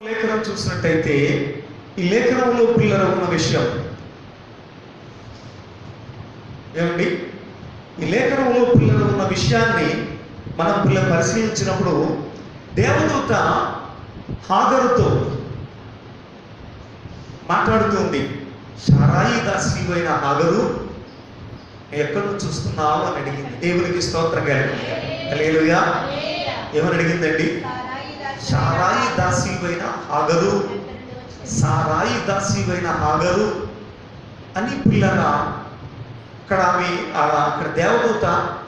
లేఖనం చూసినట్టయితే ఈ లేఖనంలో పిల్లలు ఉన్న విషయం ఏమండి, ఈ లేఖనంలో పిల్లలు ఉన్న విషయాన్ని మనం పిల్లలు పరిశీలించినప్పుడు దేవదూత హాగరుతో మాట్లాడుతుంది. సారాయి దాసివైన హాగరు, ఎక్కడి నుంచి చూస్తున్నావు అని అడిగింది. దేవునికి స్తోత్రం హల్లెలూయా. ఏమని అడిగిందండి? సారాయి దాసివైన హాగరు, సారాయి దాసివైన హాగరు అని పిల్లగా అక్కడ దేవదూత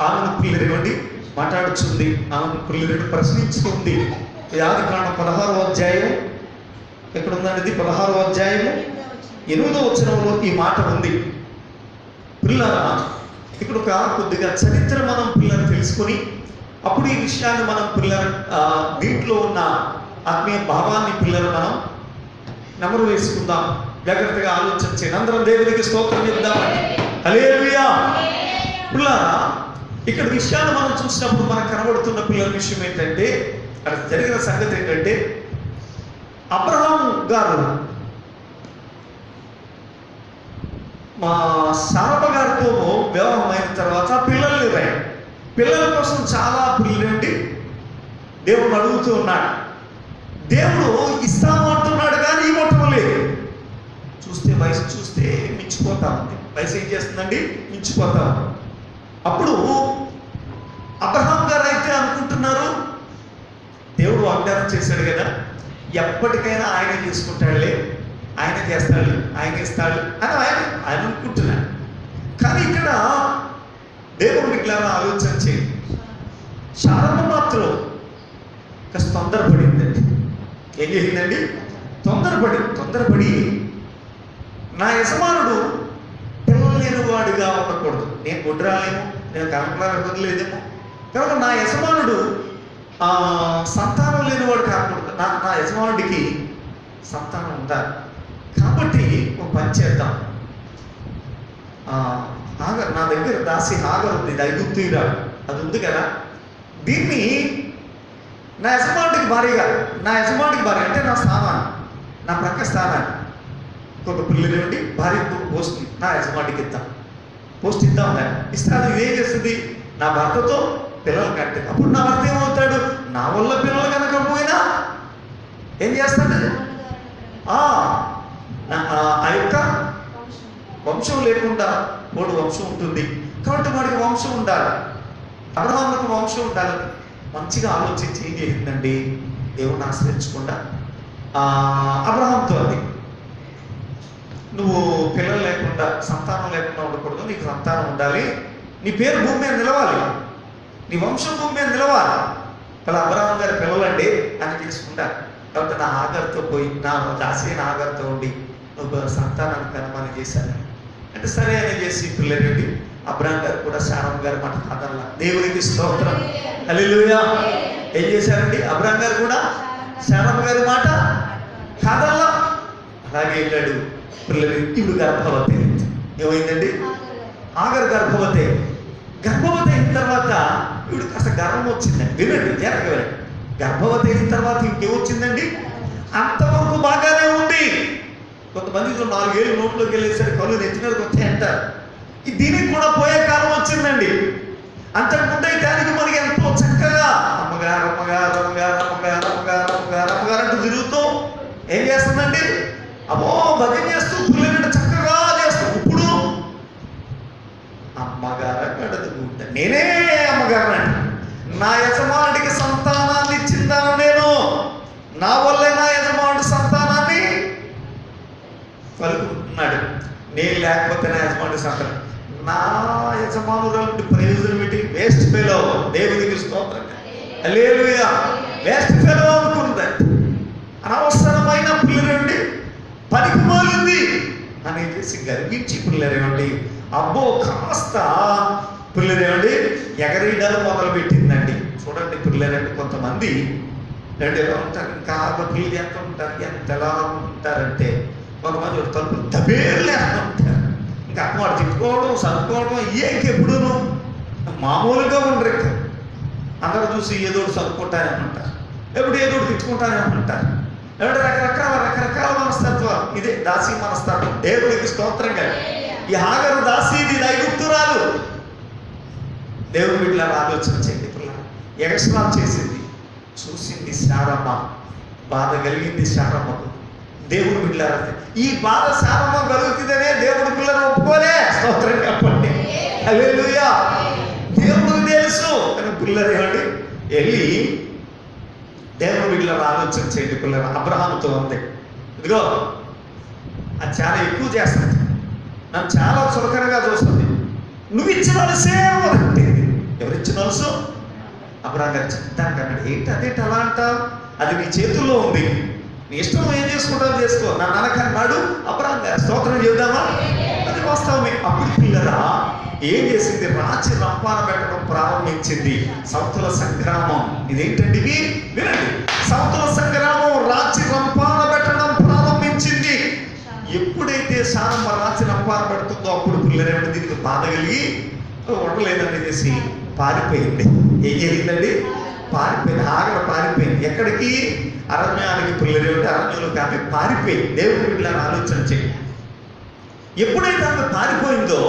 ఆమెను పిల్లరేవండి మాట్లాడుతుంది. ఆమెను పిల్లరేడు ప్రశ్నించుకుంది. ఆదికాండం 16వ అధ్యాయం ఎక్కడ ఉందనేది 16వ అధ్యాయము 8వ వచనంలో ఈ మాట ఉంది. పిల్లరా, ఇక్కడ ఒక కొద్దిగా చరిత్ర మనం పిల్లలు తెలుసుకొని అప్పుడు ఈ విషయాన్ని మనం పిల్లల దీంట్లో ఉన్న ఆత్మీయ భావాన్ని పిల్లలు మనం నెమరు వేసుకుందాం. జాగ్రత్తగా ఆలోచించండి. అందరం దేవునికి స్తోత్రం చెప్దామండి. హల్లెలూయా. పిల్లరా, ఇక్కడ విషయాన్ని మనం చూసినప్పుడు మనకు కనబడుతున్న పిల్లల విషయం ఏంటంటే, అక్కడ జరిగిన సంగతి ఏంటంటే, అబ్రహాం గారు మా శారమ్మ గారితో వివాహం అయిన తర్వాత పిల్లలు లేరు. పిల్లల కోసం చాలా పిల్లలండి దేవుడు అడుగుతూ ఉన్నాడు. దేవుడు ఇస్తామంటున్నాడు కానీ ఇవ్వటం లేదు. వయసు చూస్తే మించిపోతా ఉంది. వయసు ఏం చేస్తుందండి? మించిపోతా ఉంది. అప్పుడు అబ్రహాం గారు అయితే అనుకుంటున్నారు, దేవుడు వాగ్దానం చేశాడు కదా, ఎప్పటికైనా ఆయన చేసుకుంటాడులే, ఆయన చేస్తాడు, ఆయన ఇస్తాడు అని ఆయన అనుకుంటున్నాడు. కానీ ఇక్కడ దేవుడికి ఇలా ఆలోచన చేయండి. శారమ్మ మాత్రం కాస్త తొందరపడిందండి. ఏం చేసిందండి? తొందరపడి నా యజమానుడు పిల్లలు లేని వాడిగా ఉండకూడదు, నేను గుడ్రాలేమో, నేను కనపడలేదేమో, కనుక నా యజమానుడు సంతానం లేనివాడు కాకూడదు, నా యజమానుడికి సంతానం ఉండాలి. కాబట్టి ఒక పని చేద్దాం, హాగర్ నా దగ్గర దాసి హాగర్ ఉంది, ఇది ఐగుప్తీయురా, అది ఉంది కదా, దీన్ని నా యజమానుడికి భార్య అంటే నా స్థానాన్ని, నా ప్రక్క స్థానాన్ని ఇంకొక పిల్లలేండి భార్య పోస్ట్ నా యజమానికి పోస్ట్ ఇద్దాం. ఇస్తే అది ఇదేం చేస్తుంది? నా భర్తతో పిల్లలు కట్టే. అప్పుడు నా భర్త ఏమవుతాడు? నా వల్ల పిల్లలు కనకపోయినా ఏం చేస్తాడు? ఆ యొక్క వంశం లేకుండా మూడు వంశం ఉంటుంది. కాబట్టి వాడికి వంశం ఉండాలి, అబ్రహాముకు వంశం ఉండాలి. మంచిగా ఆలోచించి ఏం చేసిందండి? దేవుని ఆశ్రయించకుండా అబ్రహాంతో అది, నువ్వు పిల్లలు లేకుండా సంతానం లేకుండా ఉండకూడదు, నీకు సంతానం ఉండాలి, నీ పేరు భూమి మీద నిలవాలి, నీ వంశం భూమి మీద నిలవాలి. అలా అబ్రహాం గారి పిల్లలండి అని తీసుకుంటా. కాబట్టి నా హాగర్తో పోయి, నా దాసి హాగర్తో ఉండి నువ్వు సంతానాన్ని కనమని చేశాను అంటే సరే అని చేసి పిల్లలండి. అబ్రహాం గారు కూడా శారమ్మ గారి మాట కాదల్లా. దేవునికి స్తోత్రం హల్లెలూయా. ఏం చేశారండి? అబ్రహాం గారు కూడా శారమ్మ గారి మాట కాదల్లా. అలాగే వెళ్ళాడు. పిల్లలు ఇప్పుడు గర్భవతి అయింది. ఏమైందండి? హాగర్ గర్భవతి అయిన తర్వాత ఇప్పుడు కాస్త గర్వం వచ్చిందండి. వినండి, జరగలేదు. గర్భవతి అయిన తర్వాత ఇంకేమొచ్చిందండి? అంతవరకు బాగానే ఉంది. కొంతమంది 4 ఏళ్ళు నోట్లోకి వెళ్ళేసరికి కళ్ళు నెత్తి మీదకి వచ్చాయంటారు. దీనికి కూడా పోయే కాలం వచ్చిందండి. అంతకుముందే దానికి మనకి ఎంతో చక్కగా అమ్మగారు అంటూ తిరుగుతూ ఏం చేస్తుందండి? అమ్మో భజన చేస్తూ పిల్లలు చక్కగా చేస్తూ, ఇప్పుడు అమ్మగారు కడదుకుంటా, నేనే అమ్మగారు అంట. నా యజమానుడికి సంతానాన్ని ఇచ్చిందాను నేను, నా వల్లే నా యజమానుడి సంతానాన్ని కలుగుతున్నాడు. నేను లేకపోతే నా యజమానుడి సంతానం, నా యజమానురాలు ప్రయోజనం ఏంటి? Waste fellow. దేవునికి స్తోత్రం హల్లెలూయా. Waste fellow అనుకుందండి. అనవసరమైన పిల్లలండి, పనికి మాలింది అనేసి గర్వించి పిల్లరేమండి, అబ్బో కాస్త పిల్లరేమండి ఎగరీయడాలు మొదలు పెట్టిందండి. చూడండి పిల్లలండి, కొంతమంది రెండు ఎలా ఉంటారు, ఇంకా పిల్లలు ఎంత ఉంటారు, ఎలా ఉంటారంటే కొంతమంది తలుపులు దబేర్లు వేస్తూ ఉంటారు. ఇంకా వాడు తిట్టుకోవడం చదువుకోవడం ఇంకెప్పుడూను మామూలుగా ఉండరు. అందరూ చూసి ఏదో చదువుకుంటానే ఉంటారు, ఎప్పుడు ఏదో తిట్టుకుంటానే ఉంటారు. ఏమంటే రకరకాల మనస్తత్వం. ఇదే దాసి మనస్తత్వం. దేవునికి స్తోత్రంగా. ఈ హాగరు దాసీది, ఐగుప్తురాలు. దేవుని బిడ్డలారా ఆలోచన చేయండి పిల్లలు. ఎగస్ట్రాల్ చేసింది, చూసింది శారమ్మ, బాధ కలిగింది శారమ్మకు. దేవుని బిడ్డలారా ఈ బాధ శారమ్మ కలుగుతుందనే దేవుడి పిల్లలు ఒప్పుకోలే. స్తోత్రం చెప్పండి. హల్లెలూయా. దేవుడికి తెలుసు కానీ పిల్లలు ఏమండి వెళ్ళి దేవుని బిడ్డలారా ఆలోచన చేయండి పిల్లలు. అబ్రహాముతో ఉంది, ఇదిగో అది చాలా ఎక్కువ చేస్తుంది, నన్ను చాలా చులకనగా చూస్తుంది, నువ్వు ఇచ్చిన అలసే అంటే. ఎవరిచ్చిన అలసు? అబ్రహాం గారు చెప్తాను అన్నాడు. ఏంటి అదేంటి అలా అంటావు? అది నీ చేతుల్లో ఉంది, నీ ఇష్టం ఏం చేసుకుంటావు చేసుకో, నా నాన్నకన్నాడు అబ్రహాం గారు. స్తోత్రం చెబుదామా? అది వాస్తవమే. అప్పుడు పిల్లరా ఏం చేసింది? రాచి రంపాన పెట్టడం ప్రారంభించింది. సౌతుల సంగ్రామం. ఇదేంటండి ఇవి? వినండి. సౌతుల సంగ్రామం రాచి రంపాన పెట్టడం ప్రారంభించింది. ఎప్పుడైతే శారమ్మ రాచి రంపాన పెడుతుందో అప్పుడు పిల్లరేమిటి దీనికి బాధ కలిగి ఉండలేదని చేసి పారిపోయింది. ఏం జరిగిందండి? పారిపోయింది. హాగరు పారిపోయింది. ఎక్కడికి? అరణ్యానికి. పిల్లరేమిటి అరణ్యంలో ఆమె పారిపోయింది. దేవుడి బిడ్డలను ఆలోచన చేయండి. ఎప్పుడైతే ఆమె పారిపోయిందో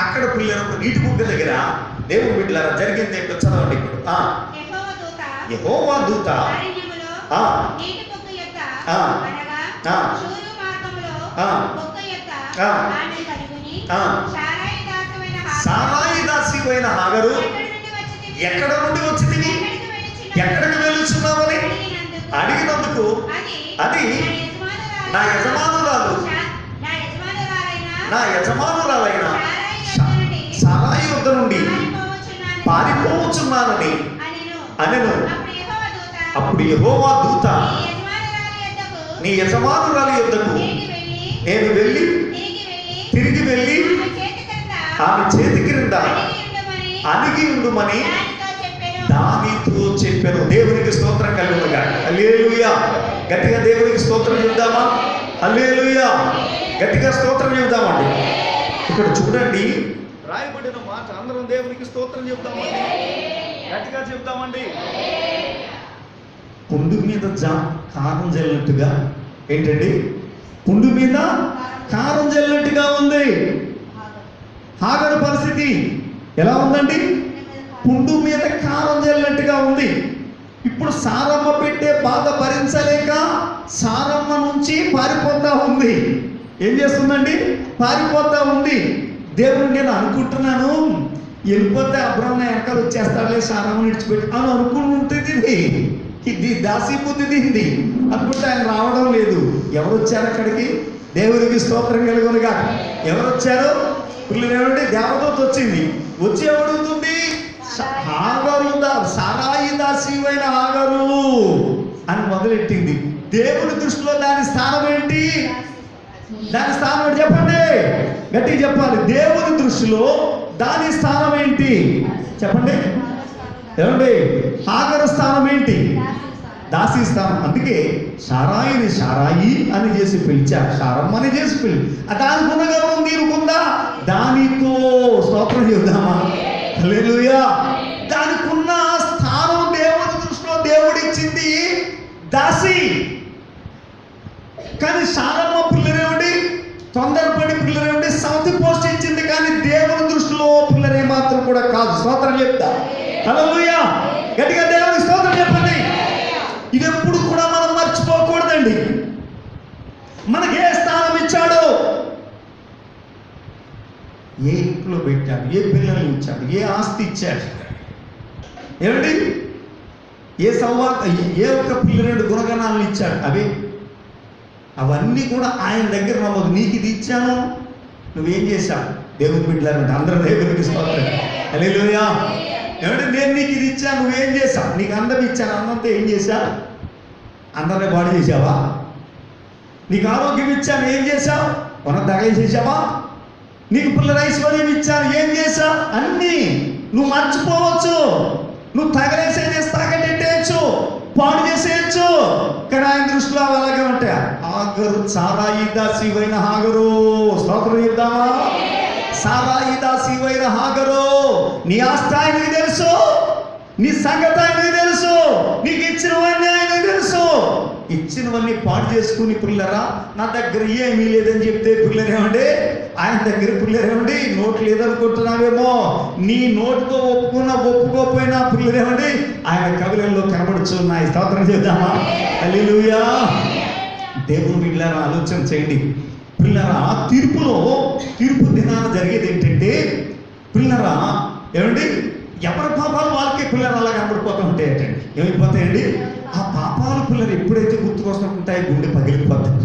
అక్కడ పిల్లలకు నీటి బుగ్గ దగ్గర దేవుడి బిడ్డలారా జరిగింది ఏంటో చదవండి. ఇప్పుడు యెహోవా దూత సారాయి దాసి అయిన హాగరు ఎక్కడ నుండి వచ్చింది, ఎక్కడికి వెళ్తున్నామని అడిగినందుకు అది నా యజమానురాలైన సారాయి వద్ద నుండి పారిపోవచ్చున్నానని అనెను. అప్పుడు యెహోవా దూత నీ యజమానురాలి యొద్దకు నేను తిరిగి వెళ్ళి ఆమె చేతి క్రింద అణిగి ఉండుమని దానితో చెప్పాను. దేవునికి స్తోత్రం కలుగునుగా. హల్లెలూయా. గట్టిగా దేవునికి స్తోత్రం చెబుదామా? హల్లెలూయా. గట్టిగా స్తోత్రం చెబుదామండి. ఇక్కడ చూడండి రాయబడిన మాట. అందరం దేవునికి స్తోత్రం చెబుదామండి, గట్టిగా చెబుదామండి. పుండు మీద కారం జల్లినట్టుగా. ఏంటండి? పుండు మీద కారం జల్లినట్టుగా ఉంది హాగరు పరిస్థితి. ఎలా ఉందండి? పుండు మీద కారం జల్లినట్టుగా ఉంది. ఇప్పుడు సారమ్మ పెట్టే బాధ భరించలేక సారమ్మ నుంచి పారిపోతా ఉంది. ఏం చేస్తుందండి? పారిపోతా ఉంది. దేవుడు నేను అనుకుంటున్నాను వెళ్ళిపోతే అబ్రహ్మ వెనకాల వచ్చేస్తాడులే సారమ్మ విడిచిపెట్టి అని అనుకుంటుంది. ఇది దాసి బుద్ధి దీంది అనుకుంటే ఆయన రావడం లేదు. ఎవరు వచ్చారు అక్కడికి? దేవునికి స్తోత్రం కలుగునుగా. ఎవరు వచ్చారు? పిల్లలు ఏమంటే దేవదూత వచ్చింది. వచ్చి ఎవడుతుంది? హాగరు, సారాయి దాసి అయిన హాగరు అని మొదలెట్టింది. దేవుని దృష్టిలో దాని స్థానం ఏంటి? దాని స్థానం ఏంటి చెప్పండి, గట్టిగా చెప్పాలి. దేవుని దృష్టిలో దాని స్థానం ఏంటి చెప్పండి. ఏమండి? హాగరు స్థానం ఏంటి? దాసి స్థానం. అందుకే సారాయిని సారాయి అని చేసి పిలిచారు, సారమ్మని చేసి పిలిచి దానికి ఉన్న గౌరవం తీరుకుందా? దానితో స్తోత్రం చెబుదామా? హల్లెలూయా. దానికి ఉన్న స్థానం దేవుని దృష్టిలో దేవుడిచ్చింది దాసి. కానీ సారమ్మ పిల్లరేమిటి? తొందరపడి పిల్లరేమిటి? సౌతి పోస్ట్ ఇచ్చింది. కానీ దేవుని దృష్టిలో పిల్లరే మాత్రం కూడా కాదు. స్తోత్రం చెప్తా. హల్లెలూయా. గట్టిగా దేవునికి స్తోత్రం చెప్పండి. ఇది ఎప్పుడు కూడా మనం మర్చిపోకూడదండి. మనకి ఏ స్థానం ఇచ్చాడు, ఏ ఇంట్లో పెట్టాడు, ఏ పిల్లల్ని ఇచ్చాడు, ఏ ఆస్తి ఇచ్చాడు, ఏమిటి ఏ ఒక్క పిల్లలు గుణగణాలను ఇచ్చాడు, అవన్నీ కూడా ఆయన దగ్గర నమ్మదు. నీకు ఇది ఇచ్చాను, నువ్వేం చేశావు? దేవుని బిడ్డలంటే అందరూ దేవునికి స్తోత్రం. హల్లెలూయా. ఏమంటే నేను నీకు ఇది ఇచ్చాను, నువ్వేం చేశావు? నీకు అందం ఇచ్చాను, అన్నంతా ఏం చేశా? అందరినీ బాడీ చేసావా? నీకు ఆరోగ్యం ఇచ్చాను, ఏం చేశావు? మనం దగ చేసావా? నీకు పిల్లల ఐశ్వర్యం ఇచ్చాను, ఏం చేశా? అన్నీ నువ్వు మర్చిపోవచ్చు. నువ్వు తగలేసేది తాగటెట్టేయచ్చు, పాడు చేసేయచ్చు. కానీ ఆయన దృష్టిలో అలాగే ఉంటాయి. హాగరు సారాయి దాసి అయిన హాగరు, స్తోత్రం చెప్దామా? సారాయి దాసి అయిన హాగరు, నీ ఆస్తి ఆయనకి తెలుసు, నీ సంగతి ఆయనకు తెలుసు, నీకు ఇచ్చినవన్నీ ఆయనకు తెలుసు. ఇచ్చినవన్నీ పాడు చేసుకుని పిల్లరా నా దగ్గర ఏమీ లేదని చెప్తే పిల్లరేమండి, ఆయన దగ్గర పిల్లరేమండి నోటు లేదనుకుంటున్నావేమో. నీ నోటుతో ఒప్పుకోకపోయినా పిల్లరేమండి ఆయన కవిలలో కనబడుచున్నాయి. స్తోత్రం చేద్దామా? హల్లెలూయా. దేవుని బిడ్డలారా ఆలోచన చేయండి పిల్లరా. తీర్పు దినాన జరిగేది ఏంటంటే పిల్లరా ఏమండి, ఎవరి పాపాలు వాళ్ళకే పిల్లలు అలా కనబడిపోతూ ఉంటాయంటండి. ఏమైపోతాయండి, ఆ పాపాలు పిల్లలు ఎప్పుడైతే గుర్తుకొస్తుంటాయి గుండె పగిలిపోతుంది,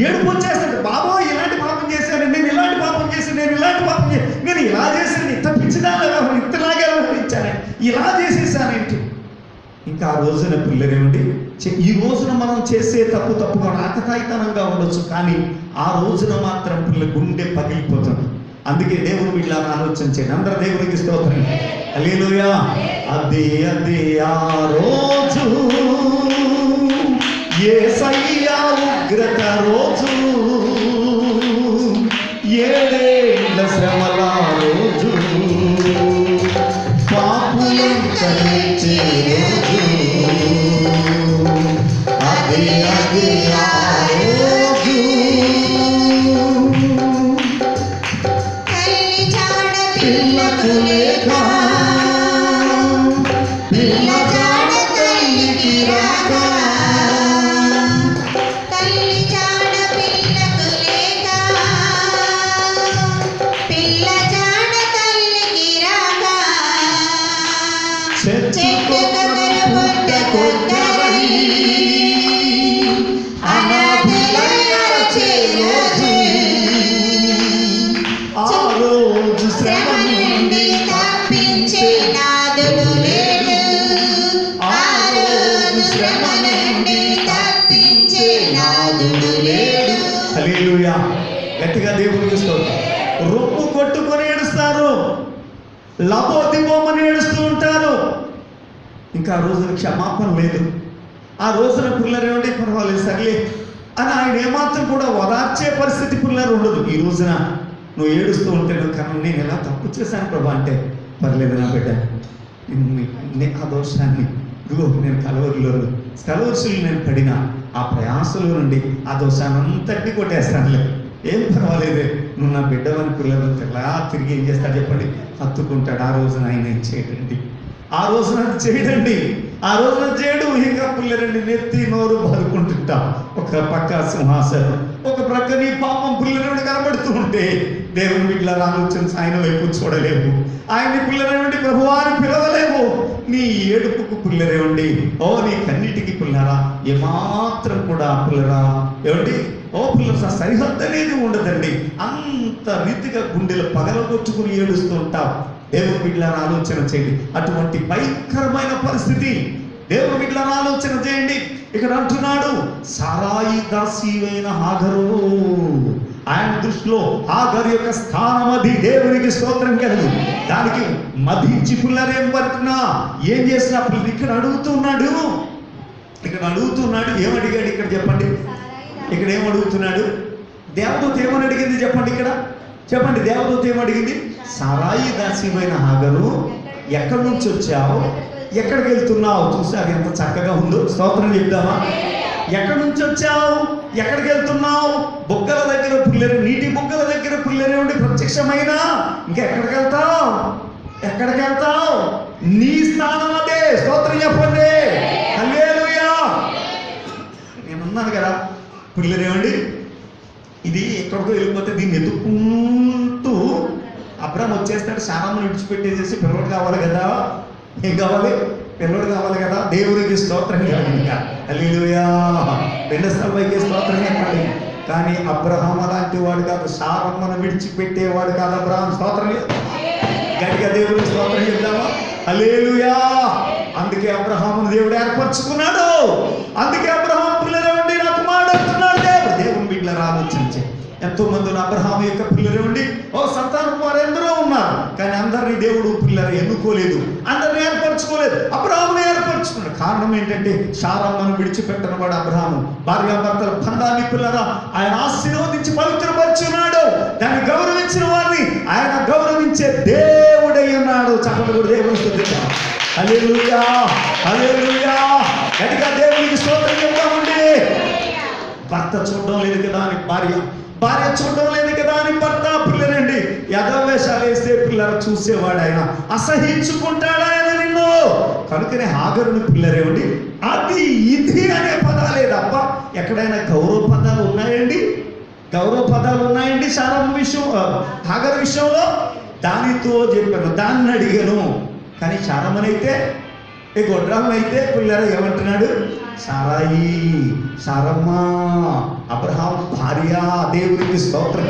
ఏడుపు వచ్చేస్తాడు. బాబా ఇలాంటి పాపం చేశాను, నేను ఇలాంటి పాపం చేశాను, నేను ఇలాంటి పాపం చేశాను, నేను ఇలా చేశాను, ఇంత పిచ్చిదాన్ని ఇంతలాగే వ్యవహరించాను, ఇలా చేసేసానేంటి. ఇంకా ఆ రోజున పిల్లలేమండి, ఈ రోజున మనం చేసే తప్పుగా ఆకతాయితనంగా ఉండొచ్చు, కానీ ఆ రోజున మాత్రం పిల్లల గుండె పగిలిపోతుంది. అందుకే దేవుని బిడ్డలను ఆలోచన చేయండి. అందరూ దేవునికి స్తోత్రం. హల్లెలూయా. అదే ఆ రోజు యేసయ్య ఉగ్రత రోజు, ఏడేళ్ల శ్రమల రోజు, పాపులను కనిపించే రోజు. అదే ఆ రోజు. పిల్లకు లేక పిల్ల జాడ తల్లికి రాక, తల్లి జాడ పిల్లకు లేక పిల్ల జాడ తల్లికి రాక, చెట్టు దగ్గర పొట్ట కొద్దరై అనాథలై అరచే రోజు. ఆ రోజు శ్రమ నుండి తప్పించే నాదుడు లేడు, ఆ రోజు శ్రమ నుండి తప్పించే నాదుడు లేడు. హల్లెలూయా. గట్టిగా దేవునికి స్తోత్రం. రొమ్ము కొట్టుకొని ఏడుస్తారు, లబోదిబోమని ఏడుస్తూ ఉంటారు. ఇంకా ఆ రోజున క్షమాపణ లేదు. ఆ రోజున పిల్లరేమంటే పర్వాలేదు సర్లే అని ఆయన ఏమాత్రం కూడా ఓదార్చే పరిస్థితి పిల్లలు ఉండదు. ఈ రోజున నువ్వు ఏడుస్తూ ఉంటే నువ్వు కన్నా నేను ఎలా తప్పు చేశాను ప్రభా అంటే, పర్లేదు నా బిడ్డ, ఆ దోషాన్ని ఇదిగో నేను కలవరుసులు నేను పడిన ఆ ప్రయాసలో నుండి ఆ దోషాన్ని అంతటినీ కొట్టేస్తానులే, ఏం పర్వాలేదు, నువ్వు నా బిడ్డవని పిల్లలు ఎలా తిరిగి ఏం చేస్తాడు చెప్పండి, హత్తుకుంటాడు. ఆ రోజున ఆయన ఏం చేయడండి, ఆ రోజున చేయడండి, ఆ రోజున చేయడు. ఇంకా పిల్లలండి నెత్తి నోరు బాదుకుంటుంటాం. ఒక పక్క సింహాసనం, ఒక ప్రక్క నీ పాపం పిల్లలు కనబడుతూ ఉంటే దేవుని బిడ్డల ఆలోచన ఆయన వైపు చూడలేవు, ఆయన్ని పిల్లలేవండి ప్రభువాని పిలవలేవు. నీ ఏడుపుకు పిల్లరేవండి, ఓ నీ కన్నిటికి పిల్లరా ఏమాత్రం కూడా పిల్లరా ఏమండి, ఓ పిల్లల సరిహద్దు అనేది ఉండదండి. అంత రీతిగా గుండెలు పగలగొట్టుకుని ఏడుస్తూ ఉంటాం. దేవుని బిడ్డలను ఆలోచన చేయండి. అటువంటి భయంకరమైన పరిస్థితి దేవుని బిడ్డలను ఆలోచన చేయండి. ఇక్కడ అంటున్నాడు, సారాయి దాసీవైన హాగరు, ఆయన దృష్టిలో హాగరు యొక్క స్థానం అది. దేవునికి స్తోత్రం కలదు. దానికి మధించి పిల్లరేం పడుతున్నా ఏం చేసినా పిల్లలు ఇక్కడ అడుగుతున్నాడు, ఏమడిగాడు ఇక్కడ చెప్పండి, ఇక్కడ ఏమడుగుతున్నాడు, దేవదూత ఏమని అడిగింది చెప్పండి, ఇక్కడ చెప్పండి, దేవదూత ఏమడిగింది, సారాయి దాసీవైన హాగరు ఎక్కడి నుంచి వచ్చావు, ఎక్కడికి వెళ్తున్నావు. చూసారు ఎంత చక్కగా ఉందో, స్తోత్రం చెప్దామా. ఎక్కడి నుంచి వచ్చావు, ఎక్కడికి వెళ్తున్నావు, బుగ్గల దగ్గర పిల్లలు, నీటి బుగ్గల దగ్గర పిల్లలు ఉండి ప్రత్యక్షమైనా ఇంకెక్కడికి వెళ్తావు, ఎక్కడికి వెళ్తావు, నీ స్థానం అదే. స్తోత్రం చెప్పండి. హల్లెలూయా. నేనున్నాను కదా పిల్లలు ఏమండి, ఇది ఎక్కడికో వెళ్ళిపోతే దీన్ని ఎత్తుకుంటూ అబ్రాహాము వచ్చేస్తాడు, శారామును విడిచిపెట్టేసేసి పిల్లడు కావాలి కదా, ఏం కావాలి, పిల్లడు కావాలి కదా. దేవునికి స్తోత్రం చెప్పండి. హల్లెలూయా. రెండు స్థలపైకి స్తోత్రం చెప్పండి. కానీ అబ్రహాం అలాంటి వాడు కాదు, శారమ్మను విడిచిపెట్టేవాడు కాదు అబ్రహాం. స్తోత్రం గట్టిగా దేవునికి స్తోత్రం చెప్తావా. హల్లెలూయా. అందుకే అబ్రహామును దేవుడు ఏర్పరచుకున్నాడు. అందుకే అబ్రహాం పిల్లలేవండి నా కుమారుడు అంటున్నాడు దేవుని బిడ్డలు ఆలోచించే. ఎంతో మంది అబ్రహాము యొక్క పిల్లలు ఉండి సంతానం వారు ఎందరో ఉన్నారు, కానీ అందరినీ దేవుడు పిల్లలు ఎన్నుకోలేదు, అందరిని ఏర్పరచుకోలేదు. అబ్రహామును ఏర్పరచుకున్నాడు. కారణం ఏంటంటే శారమ్మను విడిచిపెట్టిన వాడు అబ్రహాము. భార్యాభర్తల బంధాన్ని పిల్లరా ఆయన ఆశీర్వదించి పవిత్రపరుచున్నాడు. దాన్ని గౌరవించిన వారిని ఆయన గౌరవించే దేవుడై ఉన్నాడు. చక్కటి దేవుని స్తుతించాలి. హల్లెలూయా, హల్లెలూయా. గట్టిగా దేవునికి స్తోత్రం చెప్తామండి. భర్త చూడడం లేదు కదా అని భార్య, భార్య చూడడం లేదు కదా అని భర్త, పిల్లలండి యథావేషాలు వేస్తే పిల్లలు చూసేవాడు ఆయన, అసహించుకుంటాడు ఆయన నిన్ను. కనుకనే హాగరుని పిల్లరేమండి అది ఇది అనే పదాలే తప్ప ఎక్కడైనా గౌరవ పదాలు ఉన్నాయండి? గౌరవ పదాలు ఉన్నాయండి సారమ్మ విషయం, హాగరు విషయంలో? దానితో చెప్పాను, దాన్ని అడిగాను. కానీ సారమ్మనైతే, ఈ గొడ్రాలనైతే పిల్లలు ఏమంటున్నాడు? సారాయి, సారమ్మ, అబ్రహాం భార్య. దేవునికి స్తోత్రం,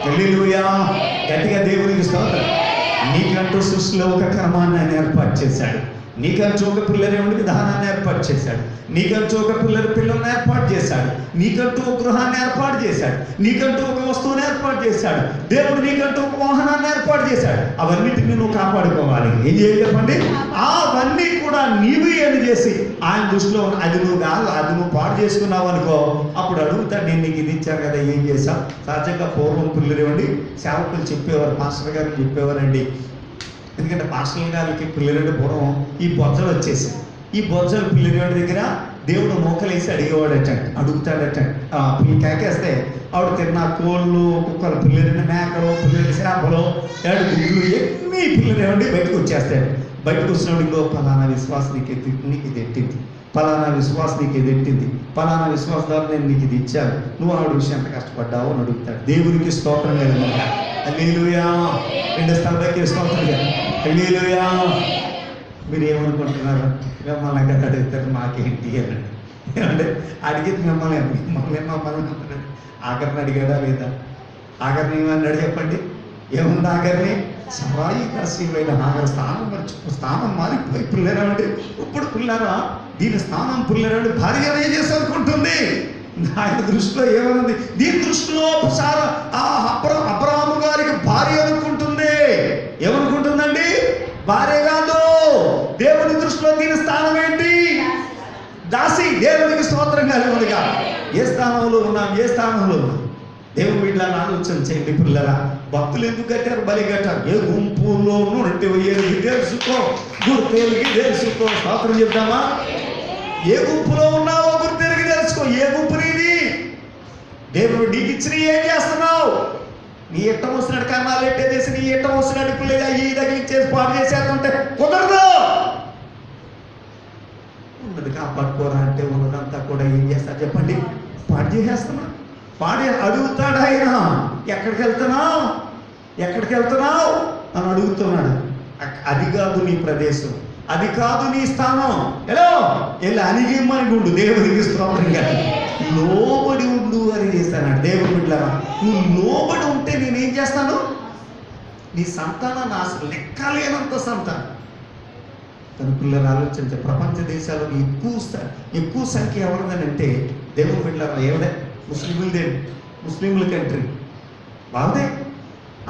హల్లెలూయా. గట్టిగా దేవునికి స్తోత్రం. నీకంటూ సృష్టిలో ఒక క్రమాన్ని ఆయన ఏర్పాటు చేశాడు. నీకంటూ ఒక పిల్లరేవుడి విధానాన్ని ఏర్పాటు చేశాడు. నీకంటూ ఒక పిల్లలను ఏర్పాటు చేశాడు. నీకంటూ ఒక గృహాన్ని ఏర్పాటు చేశాడు. నీకంటూ ఒక వస్తువుని ఏర్పాటు చేశాడు. దేవుడు నీకంటూ ఒక వాహనాన్ని ఏర్పాటు చేశాడు. అవన్నిటిని నువ్వు కాపాడుకోవాలి. ఏం చేయాలి చెప్పండి? అవన్నీ కూడా నీవు ఏమి చేసి ఆయన దృష్టిలో అది నువ్వు కాదు, అది నువ్వు పాడు చేసుకున్నావు అనుకో, అప్పుడు అడుగుతాడు, నేను నీకు ఇది ఇచ్చాను కదా, ఏం చేశావు? సహజంగా పూర్వం పిల్లరేవండి సేవకులు చెప్పేవారు, మాస్టర్ గారు చెప్పేవారండి. ఎందుకంటే పాస్టర్ గారికి పిల్లరెడ్డి పూర్వం ఈ బొజ్జలు వచ్చేసి, ఈ బొజ్జలు పిల్లరెడ్డి దగ్గర దేవుడు మోకలేసి అడిగేవాడట, అడుగుతాడట. పిల్లి కేకేస్తే ఆవిడ తిన్న కోళ్ళు, కుక్కలు, పిల్లరెడ్డి మేకలు, పిల్లలు చేపలు, ఏడు గుడ్లు ఎన్ని పిల్లరేవండి బయటకు వచ్చేస్తాడు. బయటకు వచ్చినప్పుడు ఇంకో ఫలానా విశ్వాసం నీకు ఇది ఎట్టింది, ఫలానా విశ్వాసం నీకు ఇది ఎట్టింది, ఫలానా విశ్వాస ద్వారా నేను నీకు ఇది ఇచ్చాను, నువ్వు ఆవిడ విషయం ఎంత కష్టపడ్డావు అని అడుగుతాడు. దేవునికి స్తోత్రం కలుగుతుంది. హల్లెలూయా. రెండు స్థలాలకి స్తోత్రం. హల్లెలూయా. మీరు ఏమనుకుంటున్నారు? మిమ్మల్ని కదా అడుగుతారు, మాకేంటి అని. ఏమంటే అడిగేది మిమ్మల్ని అంటున్నాడు. ఆఖరిని అడిగాడా లేదా? ఆఖరిని ఏమన్నాడు చెప్పండి? ఏముంది ఆఖరిని? సరాయి కాశీమైన ఆఖరి స్థానం మారిపోయి పిల్లరాండి. ఇప్పుడు పిల్లరా దీని స్థానం పిల్లరాండి భార్య ఏం చేసి అనుకుంటుంది? ఆయన దృష్టిలో ఏమనుంది? దీని దృష్టిలో అబ్రహాము గారికి భార్య అనుకుంటుంది. ఏమనుకుంటుందండి? భార్య కాదు. దేవుని దృష్టిలో దీని స్థానం ఏంటి? దాసి. దేవునికి స్తోత్రం కలుగునుగా. ఏ స్థానంలో ఉన్నాం? ఏ స్థానంలో ఉన్నాం? దేవుని వీళ్ళని ఆలోచన చేయండి పిల్లల. భక్తులు ఎందుకు కట్టారు? బలి కట్టారు. ఏ గుంపులోనూ ఏది తెలుసుకో, గుర్తెరిగి తెలుసుకో. స్తోత్రం చెప్తామా? ఏ గుంపులో ఉన్నావో గుర్తెరిగి తెలుసుకో. ఏ గుంపు నీది? దేవుడు నీకు ఇచ్చిన ఏం చేస్తున్నావు? నీ ఇట్టం వస్తున్నాడు కన్నాలు ఎట్టేసి నీ ఇట్టం వస్తున్నాడు పిల్లలు అయ్యి తగిలించేసి పాడు చేసేస్తుంటే కుదరదు. ఉన్నది కాపాడుకోరా అంటే ఉన్నదంతా కూడా ఏం చేస్తారు చెప్పండి? పాడు చేసేస్తున్నా. పాడి అడుగుతాడు ఆయన, ఎక్కడికి వెళ్తున్నావు, ఎక్కడికి వెళ్తున్నావు అని అడుగుతున్నాడు. అది కాదు నీ ప్రదేశం, అది కాదు నీ స్థానం. ఎలా వెళ్ళి అనిగిమ్మని ఉండు. దేవునికి స్తోత్రంగా లోబడి ఉండు అని చేస్తాను దేవుని బిడ్డలారా. నువ్వు లోబడి ఉంటే నేనేం చేస్తాను? నీ సంతానాన్ని అసలు లెక్కలేనంత సంతానం. తన పిల్లలు ఆలోచించే ప్రపంచ దేశాల్లో ఎక్కువ సంఖ్య ఎవరిదని అంటే దేవుని బిడ్డలారా ఎవరే? ముస్లింలదే. ముస్లింల కంట్రీ వాళ్ళదే.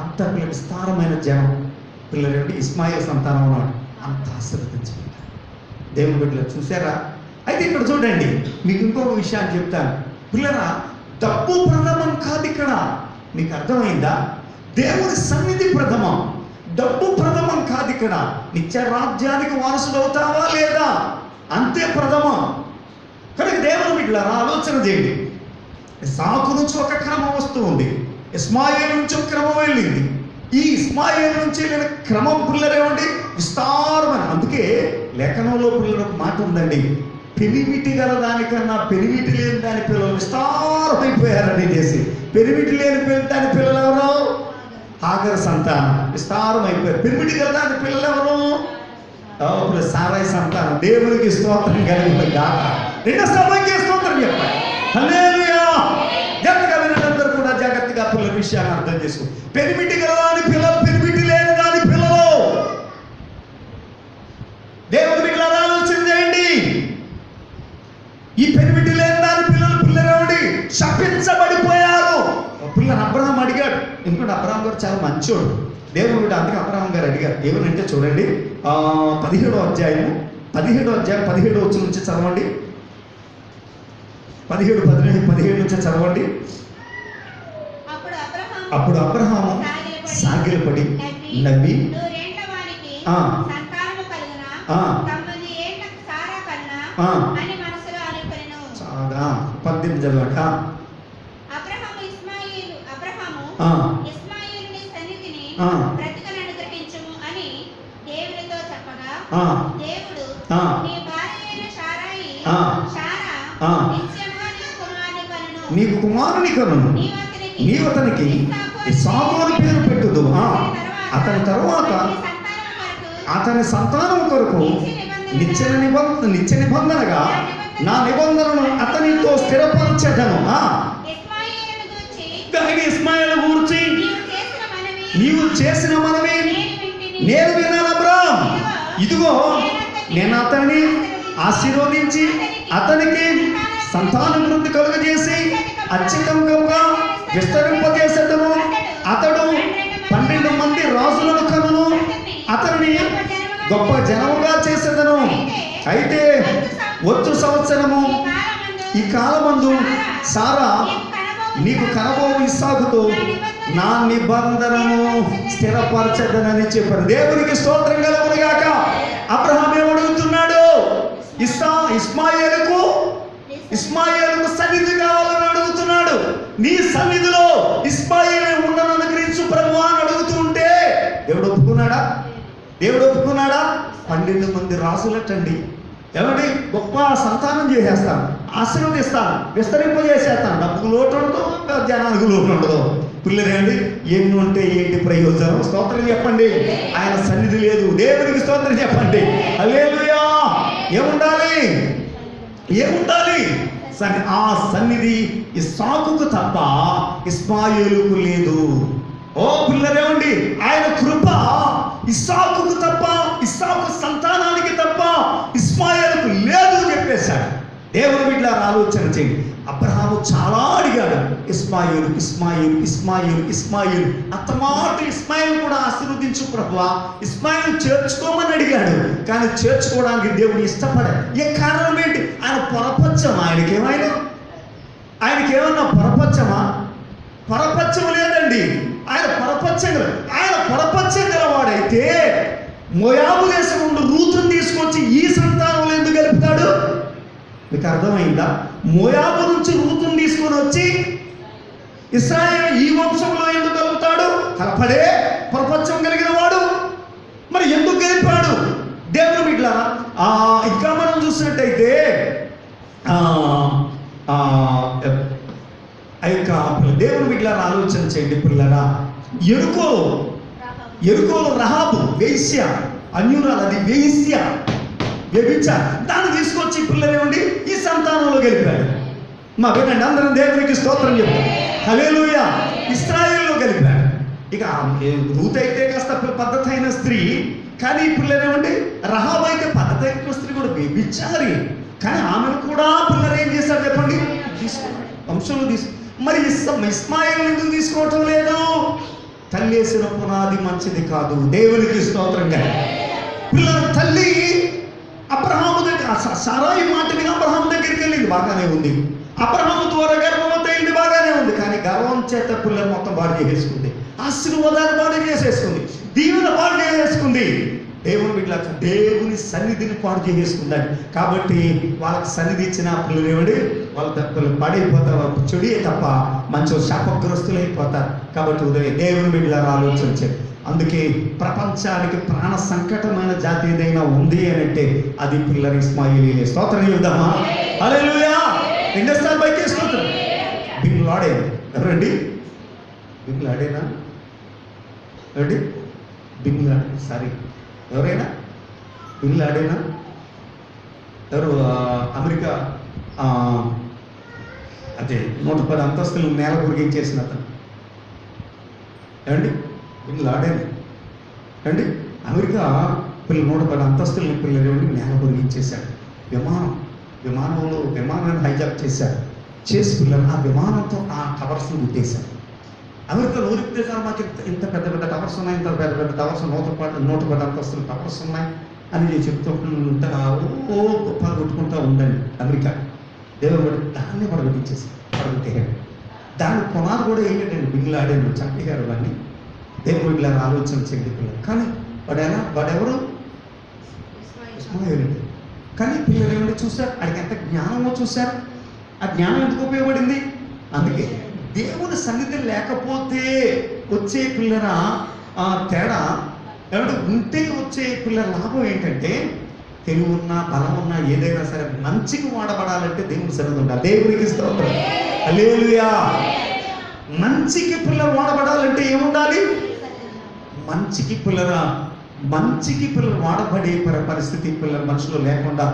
అంత విస్తారమైన జనం పిల్లలు. ఇస్మాయిల్ సంతానం ఉన్నాడు. అంత ఆశీర్వదించబడ్డారు దేవుని బిడ్డలు. చూసారా? అయితే ఇక్కడ చూడండి, మీకు ఇంకొక విషయాన్ని చెప్తాను పిల్లరా. డబ్బు ప్రథమం కాదు ఇక్కడ. మీకు అర్థమైందా? దేవుని సన్నిధి ప్రథమం, డబ్బు ప్రథమం కాదు ఇక్కడ. నిత్య రాజ్యానికి వారసులు అవుతావా లేదా అంతే ప్రథమం. కనుక దేవుని బిడ్డలారా ఆలోచన చేయండి. ఇస్సాకు నుంచి ఒక క్రమం వస్తూ ఉంది, ఇస్మాయిల్ నుంచి ఒక క్రమం వెళ్ళింది. ఈ ఇస్మాయిల్ నుంచి వెళ్ళిన క్రమం పిల్లరేమండి విస్తారమైన. అందుకే లేఖనంలో పిల్లలు ఒక మాట ఉందండి, పెరిమిటి గల దానికన్నా పెరిమిటి లేని దాని పిల్లలు విస్తారమైపోయారని చేసి. పెరిమిటి లేని దాని పిల్లలు ఎవరు? హాగరు సంతానం విస్తారమైపోయారు. పెరిమిటి గల దాని పిల్లలు ఎవరు? సారాయి సంతానం. దేవునికి స్తోత్రం కలిగిన గాక. రెండో సభకి స్తోత్రం చెప్పండి. హల్లెలూయా. జాగ్రత్తగా వినందరూ కూడా జాగ్రత్తగా పిల్లల విషయాన్ని అర్థం చేసుకో. పెరిమిటి గల దాని పిల్లలు, పెరిమిటి లేని దాని పిల్లలు. దేవుని బిడ్డలారా ఆలోచన చేయండి. ఈ పెరిమిటి లేని దాని పిల్లరేమిటి? శపించబడిపోయారు. పిల్లలు అబ్రహాం అడిగాడు. ఎందుకంటే అబ్రహాం గారు చాలా మంచోడు దేవుని బిడ్డ. అందుకే అబ్రహాం గారు అడిగారు. ఏమనంటే చూడండి 17వ అధ్యాయం 17వ వచనం నుంచి చదవండి. 17 నుంచి చదవండి. అప్పుడు అబ్రహాము సాగిలపడి నవ్వి ఆ. 9 ఏళ్లకు సారా కన్నా ఆ. అని మనసులో అనుకొనెను. చాలా 18 చదవండి. అబ్రహాము ఆ. ఇస్మాయిలుని సన్నిధిని ఆ. బ్రతుకను అనుగ్రహించుము అని దేవునితో చెప్పగా ఆ. దేవుడు ఆ. నీ భార్య అయిన శారా ఆ. ఆ. నిశ్చయముగా నీకు కుమారుని కనును, నీవు అతనికి ఇస్సాకు అని పేరు పెట్టుదు. అతని తరువాత అతని సంతానం కొరకు నిత్య నిబంధనగా నా నిబంధనను అతనితో స్థిరపరచెదను. ఇస్మాయిల్ గురించి నీవు చేసిన మనవి నేను విన్నాను అబ్రాహాం. ఇదిగో నేను అతన్ని ఆశీర్వదించి అతనికి సంతానాభివృద్ధి కలుగజేసి అత్యధికంగా విస్తరింపజేసేదను. అతడు 12 మంది రాజులను కనును, అతనిని గొప్ప జనముగా చేసేదను. అయితే వచ్చు సంవత్సరము ఈ కాలమందు సారా నీకు కనబో ఇస్సాకుతో నా నిబంధనను స్థిరపరచదనని చెప్పారు. దేవునికి స్తోత్రం కలుగును గాక. అబ్రహాం ఏమడుగుతున్నాడు? ఇస్మాయిలుకు సన్నిధి కావాలని అడుగుతున్నాడు. నీ సన్నిధిలో ఇస్మాయిలు ఉండను అనుగ్రహించు ప్రభువా అని అడుగుతుంటే దేవుడు ఒప్పుకున్నాడా? 12 మంది రాజులటండి. ఏమండి, గొప్ప సంతానం చేసేస్తాను, ఆశీర్వదిస్తాను, విస్తరింపజేసేస్తాను. డబ్బుకు లోటు ఉండదు, జనానికి లోటు ఉండదు. పిల్లలేండి, ఎన్ని ఉంటే ఏంటి ప్రయోజనం? స్తోత్రం చెప్పండి. ఆయన సన్నిధి లేదు. దేవునికి స్తోత్రం చెప్పండి. హల్లెలూయా. ఏముండాలి? ఆ సన్నిధి ఇస్సాకుకు తప్ప ఇస్మాయిలుకు లేదు. ఓ పిల్లలేమండి, ఆయన కృప ఇస్సాకుకు తప్ప, ఇస్సాకు సంతానానికి తప్ప ఇస్మాయిలుకు లేదు చెప్పేశాడు. దేవుని బిడ్డలారా ఆలోచన చేయండి. అబ్రహాము చాలా అడిగాడు, ఇస్మాయిలు. అంతమాట ఇస్మాయిల్ కూడా ఆశీర్వదించు ప్రభువా, ఇస్మాయిల్ చేర్చుకోమని అడిగాడు. కానీ చేర్చుకోవడానికి దేవుడు ఇష్టపడాడు. ఏ కారణం ఏంటి? ఆయన పొరపచ్చం. ఆయనకేమన్నా పొరపచ్చం లేదండి. ఆయన పొరపచ్చం గలవాడైతే మోయాబు దేశం నుండి రూతును తీసుకొచ్చి ఈ సంతానంలో ఎందుకు గలుపుతాడు? మీకు అర్థమైందా? మోయాబు నుంచి రూతును తీసుకొని వచ్చి ఇశ్రాయేలు ఈ వంశంలో ఎందుకు కలుపుతాడు? కలపడే పొరపచ్చం కలిగిన వాడు. మరి ఎందుకు గెలిపాడు? దేవుని బిడ్డలారా, ఇంకా మనం చూసినట్టయితే దేవుని బిడ్డలారా ఆలోచన చేయండి పిల్లరా. ఎరుకోలు రహాబు వేశ్య, అన్యురాలు, అది వేశ్య, దాన్ని తీసుకొచ్చి పిల్లలేమండి ఈ సంతానంలో గెలిపాడు. వినండి, అందరం దేవునికి స్తోత్రం చెప్పారు. హల్లెలూయా. ఇశ్రాయేలులో గెలిపాడు. ఇక రూత్ అయితే కాస్త పద్ధతి అయిన స్త్రీ, కానీ పిల్లలేమండి రహాబు అయితే పద్ధతి అయిన స్త్రీ కూడా వ్యభిచారి. కానీ ఆమెను కూడా పిల్లలు ఏం చేశారు చెప్పండి? తీసుకున్నాడు, వంశంలో మరి ఇస్మాయిల్ ఎందుకు తీసుకోవటం లేదు? తల్లి వేసిన పునాది మంచిది కాదు. దేవునికి స్తోత్రంగా. పిల్లల తల్లి అబ్రహాము దగ్గర సారాయి మాట విని అబ్రహాం దగ్గరికి వెళ్ళింది, బాగానే ఉంది. అబ్రహాము ద్వారా గర్భవతి అయింది, బాగానే ఉంది. కానీ గర్వం చేత పిల్లలు మొత్తం బాడు చేసేసుకుంది, ఆశీర్వాదాలు బాడు చేసేసుకుంది, దీవెన బాడు చేసేసుకుంది. దేవుని బిడ్డలకు దేవుని సన్నిధిని పాడు చేసేసుకుందండి. కాబట్టి వాళ్ళకి సన్నిధి ఇచ్చిన పిల్లలు ఏమండి, వాళ్ళ పిల్లలు పాడైపోతారు, చెడి తప్ప మంచి శాపగ్రస్తులు అయిపోతారు. కాబట్టి ఉదయం దేవుని బిడ్డలారా ఆలోచించారు. అందుకే ప్రపంచానికి ప్రాణ సంకటమైన జాతి ఏదైనా ఉంది అని అంటే అది పిల్లలు ఇస్మాయిలీలే. స్తోత్రం చెప్దామా? హల్లెలూయా. రెండోసారి బైక్ స్తోత్రం. బిన్ లాడెన్ ఎవరండి? బిన్ లాడెనా? ఎవరండి? బిన్ లాడెన్, సారీ, ఎవరైనా బిన్ లాడెనా? ఎవరు? అమెరికా అదే 110 అంతస్తులు నేల గురిగించేసిన అతను ఏమండి? బిన్ లాడెన్ అండి. అమెరికా 110 అంతస్తులని పిల్లలు నేల గురిగించేశాడు. విమానాన్ని హైజాక్ చేసి పిల్లలు ఆ విమానంతో ఆ టవర్స్ని గుట్టేశారు. అమెరికా ఊరికి మాకు ఇంత పెద్ద టవర్స్ ఉన్నాయి, ఇంత పెద్ద టవర్స్ 110 అంతస్తుల టవర్స్ ఉన్నాయి అని చెప్తుంటా గొప్ప కొట్టుకుంటూ ఉండండి అమెరికా. దేవుడు దాన్ని పడగొట్టేయాడు. దాని పునాది కూడా ఏంటంటే బిన్ లాడెన్ చంపేశారు వాడిని. దేవుడు ఇలా ఆలోచన చేయండి పిల్లలు. కానీ వాడెవరు? ఇస్మాయిలు. కానీ పిల్లలు ఏమంటే చూశారు, ఆయనకి ఎంత జ్ఞానమో చూశారు. ఆ జ్ఞానం ఎందుకు ఉపయోగపడింది? అందుకే దేవుని సన్నిధి లేకపోతే వచ్చే పిల్లల తేడా ఏమంటే ఉంటే వచ్చే పిల్లల లాభం ఏంటంటే తెలివి ఉన్నా బలం ఉన్నా ఏదైనా సరే మంచికి వాడబడాలంటే దేవుని సన్నిధి ఉండాలి. దేవునికి స్తోత్రం, హల్లెలూయా. మంచికి పిల్లలు వాడబడాలంటే ఏముండాలి? మంచికి పిల్లలు వాడబడే పరిస్థితి పిల్లల మనుషులు లేకుండా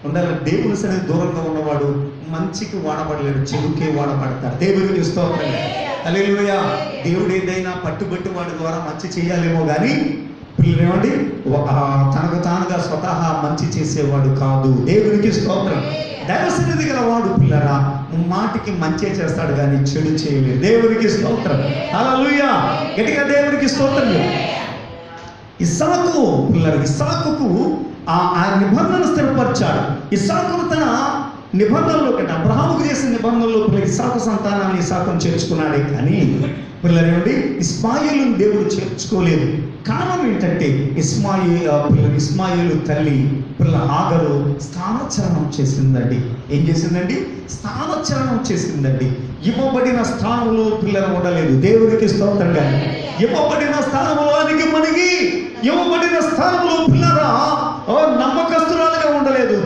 ఉండాలి. దేవుని సన్నిధి దూరంగా ఉన్నవాడు మంచికి వాడబడలేడు, చెడుకే వాడబడతాడు. దేవునికి స్తోత్రం, హల్లెలూయా. దేవుడు ఏదైనా పట్టుబట్టి వాడి ద్వారా మంచి చేయాలేమో కానీ పిల్లలు ఏమండి తనకు తానుగా స్వతహా మంచి చేసేవాడు కాదు. దేవునికి స్తోత్రం. దైవ సన్నిధి గల వాడు పిల్లరా మాటికి మంచి చేస్తాడు కానీ చెడు చేయలేదు. దేవునికి స్తోత్రం, హల్లెలూయా. గట్టిగా దేవునికి స్తోత్రం. ఇస్సాకు పిల్లలు, ఇస్సాకుకు ఆ నిబంధన స్థిరపరిచాడు. ఇస్సాకును తన నిబంధనలో కంటే అబ్రహాముకు చేసిన నిబంధనలో ఇస్సాకు సంతానాన్ని ఇస్సాకును చేర్చుకున్నాడే కానీ పిల్లలు ఏమండి ఇస్మాయిలు దేవుడు చేర్చుకోలేదు. కారణం ఏంటంటే ఇస్మాయిలు తల్లి పిల్ల హాగరు స్థానచలనం చేసిందండి. ఏం చేసిందండి? స్థానచలనం చేసిందండి. ఇవ్వబడిన స్థానంలో పిల్లలు ఉండలేదు. దేవునికి స్తోత్రంగా. ఇవ్వబడిన స్థానంలో మనకి ఇవ్వబడిన స్థానంలో పిల్లరా నమ్మకస్తురాలుగా ఉండలేదు.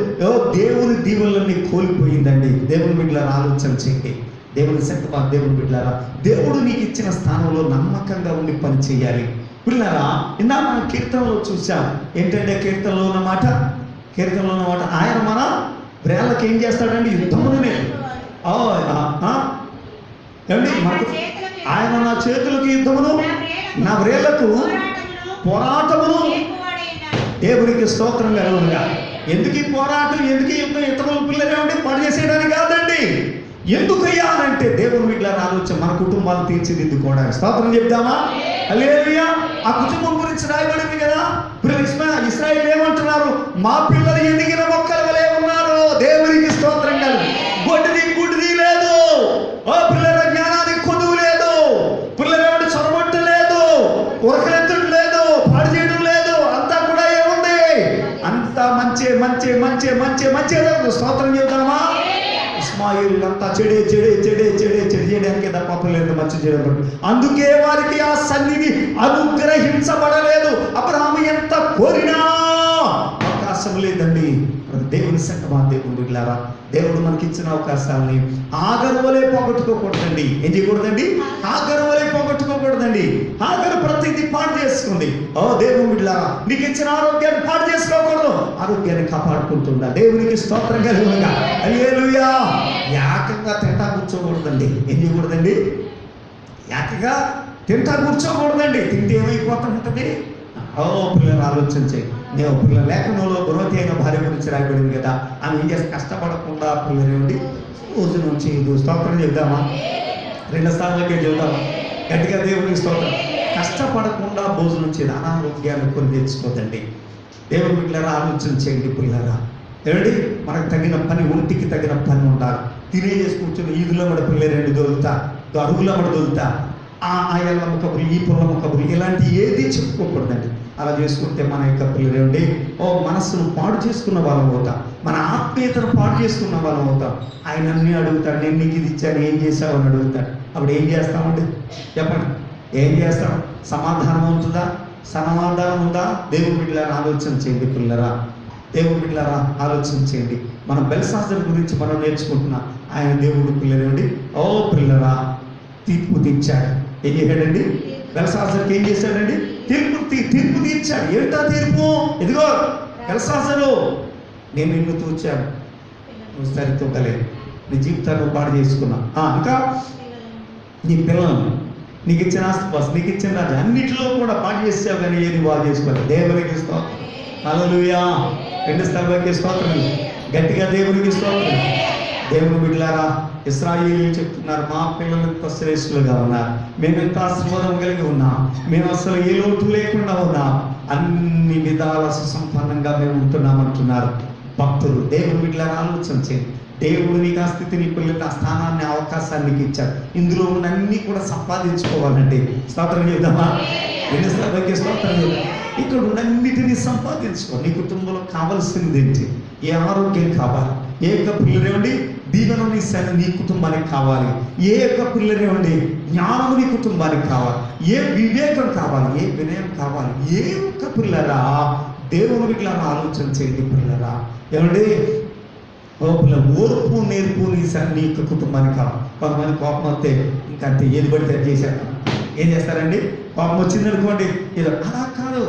దేవుని దీవులన్నీ కోల్పోయిందండి. దేవుని బిడ్డలను ఆలోచన చేయండి. దేవుని శక్తి దేవుని బిడ్డలారా, దేవుడు నీకు ఇచ్చిన స్థానంలో నమ్మకంగా ఉండి పని చేయాలి. పిల్లరా ఇందాక మనం కీర్తనలో చూసాం. ఏంటంటే కీర్తనలో ఉన్నమాట ఆయన మన వ్రేళ్ళకి ఏం చేస్తాడండి? యుద్ధమునే ఏమండి మనకు ఆయన నా చేతులకు యుద్ధమును నా వ్రేళ్లకు పోరాటమును. దేవునికి స్తోత్రం కలుగునుగా. ఎందుకు ఈ పోరాటం, ఎందుకు యుద్ధం? ఇతరుల పిల్లలు ఏమండి పని చేసేయడానికి కాదండి. ఎందుకయ్యా అంటే దేవుని బిడ్డలను ఆలోచన మన కుటుంబాలను తీర్చిదిద్దుకోవడానికి. స్తోత్రం చెప్తామా? హల్లెలూయా. ఆ కుటుంబం గురించి రాయబడింది కదా. ఇశ్రాయేలు ఏమంటున్నారు? మా పిల్లలు ఎదిగిన మొక్కల వలె ఉన్నారు. దేవునికి స్తోత్రం కలుగు. గుడ్డిది లేదు. పిల్లల జ్ఞానానికి కొదువు లేదు. పిల్లలు ఏమంటే చొరబొట్టు లేదు, ఉరకలెత్తడం లేదు, పాడు చేయడం లేదు. అంతా కూడా ఏముంది? అంతా మంచి స్తోత్రం చెబుతామా? ఇస్మాయిల్ అంతా చెడే చేయడానికి తప్ప పిల్లలు మంచి చేయడం. అందుకే వారికి ఆ సన్నిధి అనుగ్రహించబడలేదు. అబ్రహాము ఎంత కోరినా అవకాశం లేదండి. దేవుని సంగమా దేవుని బిడ్డలారా, దేవుడు మనకి ఇచ్చిన అవకాశాలని హాగరు వలె పోగొట్టుకోకూడదండి. ఏం చేయకూడదండి? హాగరు వలె పోగొట్టుకోకూడదండి. హాగరు ప్రతిదీ పాడు చేసుకుంది. దేవుని బిడ్డలారా, నీకు ఇచ్చిన ఆరోగ్యాన్ని పాడు చేసుకోకూడదు. ఆరోగ్యాన్ని కాపాడుకుంటుందా. దేవునికి స్తోత్రం కలుగునుగా. హల్లెలూయా. ఏకంగా తింటా కూర్చోకూడదండి. ఏం చేయకూడదండి? ఏకంగా తింటా కూర్చోకూడదండి. తింటే ఏమైపోతుంటుంది? పిల్లలు ఆలోచన చేయి. నేను పిల్లల లేఖనంలో గుణవతి అయిన భార్య గురించి రాయబడింది కదా. ఆమె ఏం చేస్తే కష్టపడకుండా పిల్లలు ఏమిటి భోజనం చేయదు. స్తోత్రం చెప్దామా? 2 సార్లకే చెబుదామా? గట్టిగా దేవునికి స్తోత్రం. కష్టపడకుండా భోజనం చేయదు. అనారోగ్యాన్ని కొని తెచ్చుకోదండి. దేవుని బిడ్డలారా ఆలోచన చేయండి. పిల్లరా ఏమిటి మనకు తగిన పని, ఒంటికి తగిన పని ఉండాలి. తినేసి కూర్చొని ఈదులో మన పిల్లలు 2 దొరుకుతా, అరుగులో మన దొరుకుతా, ఆ ఎల్లమ్మ కబుర్లు, ఈ పుల్లమ్మ కబుర్లు ఇలాంటి ఏది చెప్పుకోకూడదండి. అలా చేసుకుంటే మన యొక్క పిల్లలు ఏమిటి మనస్సును పాడు చేసుకున్న వాళ్ళం అవుతాం. మన ఆత్మీయతను పాడు చేసుకున్న వాళ్ళం అవుతాం. ఆయన అన్నీ అడుగుతాడు. నేను నీకు ఇది ఇచ్చాను, ఏం చేశావు అని అడుగుతాడు. అప్పుడు ఏం చేస్తామండి? చెప్పండి, ఏం చేస్తాం? సమాధానం ఉంటుందా? సమాధానం ఉందా? దేవుని బిడ్డలారా ఆలోచన చేయండి. పిల్లరా దేవుని బిడ్డలారా ఆలోచన చేయండి. మన బెల్షాజర్ గురించి మనం నేర్చుకుంటున్నాం. ఆయన దేవుడు పిల్లలేండి పిల్లరా తీర్పు తీర్చాడు. ఏం చేశాడండి? బెల్షాజర్కి ఏం చేశాడండి? తీర్పు తీర్చాడు. ఏంటా తీర్పు? ఇదిగో బెల్షాజరు, నేను నిన్ను తూచాను, నువ్వు సరితూగలేదు, నీ జీవితాన్ని పాడు చేసుకున్నా. ఇంకా నీ పిల్లలను, నీకు ఇచ్చిన ఆస్తిపాస్, నీకు ఇచ్చిన రాజు అన్నిటిలో కూడా పాడు చేసావు కానీ ఏది బాగు చేసుకోవాలి. దేవునికి స్తోత్రం. హల్లెలూయా. 2 స్థలానికి స్తోత్రం. గట్టిగా దేవునికి స్తోత్రం. దేవుని బిడ్డలారా, ఇశ్రాయేలీయులు చెప్తున్నారు, మా పిల్లలు ఎంత శ్రేష్ఠులుగా ఉన్నారు, మేము ఎంత ఆశీర్వాదం కలిగి ఉన్నాం, మేము అసలు ఏ లోటు లేకుండా ఉన్నాం, అన్ని విధాల సుసంపన్నంగా మేము ఉంటున్నామంటున్నారు భక్తులు. దేవుని బిడ్డలారా ఆలోచన చేయండి. దేవుడు నీకు ఆ స్థితిని, పిల్లలకి ఆ స్థానాన్ని, అవకాశాన్ని ఇచ్చాడు. ఇందులో ఉన్న అన్ని కూడా సంపాదించుకోవాలండి. స్తోత్రం చేద్దామా? 2 స్థలానికి స్తోత్రం చేద్దాం. ఇక్కడ ఉన్నన్నిటినీ సంపాదించుకో. నీ కుటుంబంలో కావాల్సింది ఏంటి? ఏ ఆరోగ్యం కావాలి? ఏ యొక్క పిల్లరేవండి దీవెన నీ కుటుంబానికి కావాలి? ఏ యొక్క పిల్లరేవండి జ్ఞానము నీ కుటుంబానికి కావాలి? ఏ వివేకం కావాలి? ఏ వినయం కావాలి? ఏ ఒక్క పిల్లరా దేవుని బిడ్డల ఆలోచన చేయండి పిల్లరా. ఏమండి ఓర్పు నేర్పు నీ యొక్క కుటుంబానికి కావాలి. కొంతమంది కోపం వస్తే ఇంకా అంతే, ఏది పడితే అది చేసేస్తాం. ఏం చేస్తారండి? కోపం వచ్చింది అనుకోండి, ఏదో అలా కాదు.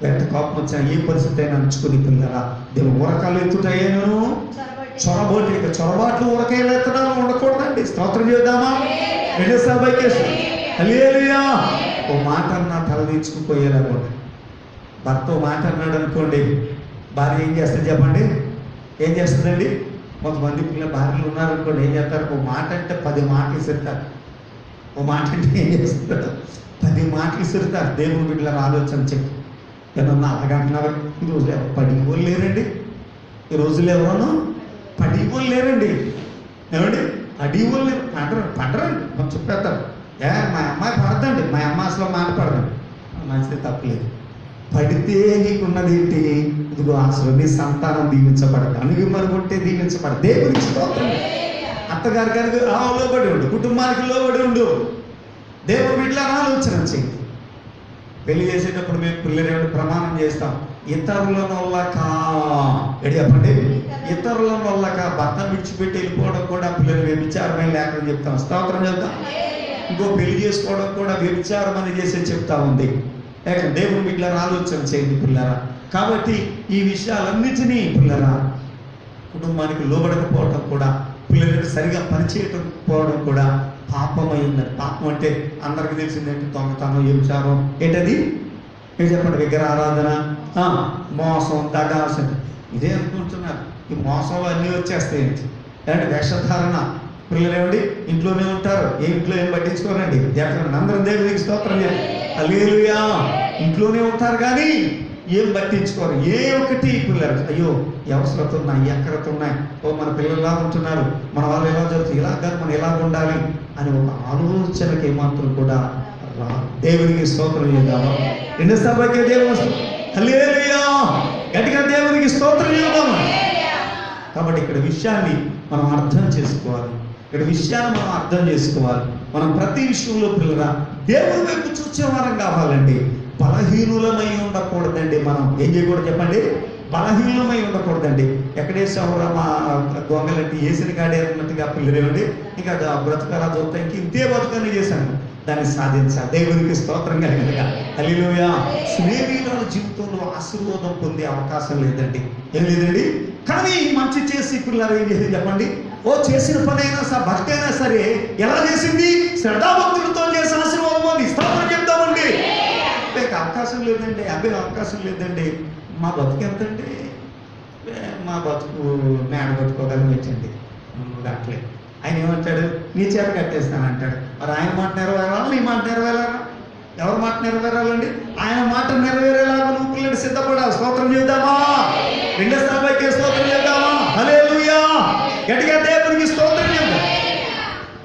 ఎంత కోపం వచ్చినా ఏ పరిస్థితి అయినా అంచుకుని పిల్లరా దేవుడు ఉరకాలు ఎత్తుతాయేను చొరబోటి చొరబాట్లు ఉరకాయలు ఎత్తడం ఉండకూడదండి. స్తోత్రం చేద్దామా? రెండోసారి బైకేసు హల్లెలూయా. ఓ మాట అన్నా తల తీర్చుకుపోయేలాగా. భర్త ఓ మాట అన్నాడు అనుకోండి, భార్య ఏం చేస్తుంది చెప్పండి? ఏం చేస్తుందండి? కొంతమంది పిల్లల భార్యలు ఉన్నారనుకోండి, ఏం చేస్తారు? ఓ మాట అంటే 10 మాటలు ఇస్తారు. ఓ మాట అంటే ఏం చేస్తారు? 10 మాటలు ఇస్తారు. దేవుని బిడ్డల ఆలోచన చెప్పు. ఏమన్నా అలాగంటున్నారు? ఈరోజు ఎవరు 10 వాళ్ళు లేరండి. ఈ రోజులు ఎవరన్నా 10 వాళ్ళు లేరండి. ఏమండి 10 వాళ్ళు లేరు. పడరండి. మనం చెప్పేస్తారు, మా అమ్మాయి పడదండి, మా అమ్మ అసలు మాట పడదండి. మంచిది, తప్పలేదు. పడితే నీకున్నది ఏంటి? ఇదిగో అసలు నీ సంతానం దీవించబడదు. అనుగు మరుగుంటే దీవించబడదు. దేవునికి స్తోత్రం. అత్తగారి గారికి లోబడి ఉండు, కుటుంబానికి లోబడి ఉండు. దేవుని బిడ్డల ఆలోచన చేయండి. పెళ్లి చేసేటప్పుడు మేము పిల్లలు ప్రమాణం చేస్తాం, ఇతరుల వల్లక ఎడి చెప్పండి, ఇతరుల వల్లక భర్తను విడిచిపెట్టి వెళ్ళిపోవడం కూడా పిల్లలు వ్యభిచారమే లేకుండా చెప్తాం. స్తోత్రం చెప్తాం. ఇంకో పెళ్లి చేసుకోవడం కూడా వ్యభిచారం అని చేసే చెప్తా ఉంది. దేవుని బిడ్డల ఆలోచన చేయండి పిల్లరా. కాబట్టి ఈ విషయాలన్నిటినీ పిల్లరా, కుటుంబానికి లోబడకపోవడం కూడా, పిల్లలకు సరిగా పనిచేయటం పోవడం కూడా పాపమై ఉన్నది. పాపం అంటే అందరికీ తెలిసిందేంటి? దొంగతనం, వ్యభిచారం. ఏంటది? ఏం చెప్పండి? విగ్రహ ఆరాధన, మోసం, దగాసం. ఇదే అనుకుంటున్నారు. ఈ మోసంలో అన్నీ వచ్చేస్తాయి. ఏంటి? వేషధారణ. పిల్లలు ఏమండి ఇంట్లోనే ఉంటారు, ఏ ఇంట్లో ఏం పట్టించుకోరండి. చెప్పండి అందరం దేవునికి స్తోత్రం చేయండి. హల్లెలూయా. ఇంట్లోనే ఉంటారు కానీ ఏం పట్టించుకోరు. ఏ ఒక్కటి పిల్లలు అయ్యో అవసరత ఉన్నాయి, ఎక్కడతో ఉన్నాయి, ఓ మన పిల్లలులా ఉంటున్నారు, మన వాళ్ళు ఎలా జరుగుతుంది, ఇలా కాదు మనం ఎలా ఉండాలి అని ఒక ఆలోచనకి ఏమాత్రం కూడా రా. దేవునికి స్తోత్రం చేద్దామా? రెండు సభకే దేవుని హల్లెలూయా. గట్టిగా దేవునికి స్తోత్రం చేద్దామా? కాబట్టి ఇక్కడ విషయాన్ని మనం అర్థం చేసుకోవాలి. ఇక్కడ విషయాన్ని మనం అర్థం చేసుకోవాలి. మనం ప్రతి విషయంలో పిల్లరా దేవుని వైపు చూసే వారం కావాలండి. బలహీనులమై ఉండకూడదండి. మనం ఏం చేయకూడదు చెప్పండి? బలహీనమై ఉండకూడదండి. ఎక్కడేసావురా మా గొంగలంటే వేసిన కాడే అన్నట్టుగా పిల్లలేమండి, ఇంకా బ్రతుకలా చూస్తా ఇంక ఇంతే బతుకని చేశాను, దాన్ని సాధించాలి. దేవునికి స్తోత్రం కలిగినగా. హల్లెలూయా. స్నేహితుల జీవితంలో ఆశీర్వాదం పొందే అవకాశం లేదండి. ఏం లేదండి. కానీ మంచి చేసి పిల్లలు ఏం చేసింది చెప్పండి? ఓ చేసిన పని అయినా సరే, భక్తి అయినా సరే ఎలా చేసింది? శ్రద్ధాభక్తులతో చేసి ఆశీర్వాదం పొంది. స్తోత్రం చెప్తామండి. అవకాశం లేదండి, అవకాశం లేదండి. మా బతుకు ఎంతండి? మా బతుకు మేడ బతుకోగలం వచ్చండి అట్లే. ఆయన ఏమంటాడు? నీ చేత కట్టేస్తాను అంటాడు. మరి ఆయన మాట నెరవేరాలి, నీ మాట నెరవేరాలా? ఎవరి మాట నెరవేరాలండి? ఆయన మాట నెరవేరేలాగా నువ్వు పిల్లలు సిద్ధపడాలి. స్తోత్రం చేద్దామా? రెండో స్థాయికి స్తోత్రం చేద్దామా? హల్లెలూయా. గట్టిగా దేవునికి స్తోత్రం చేద్దాం.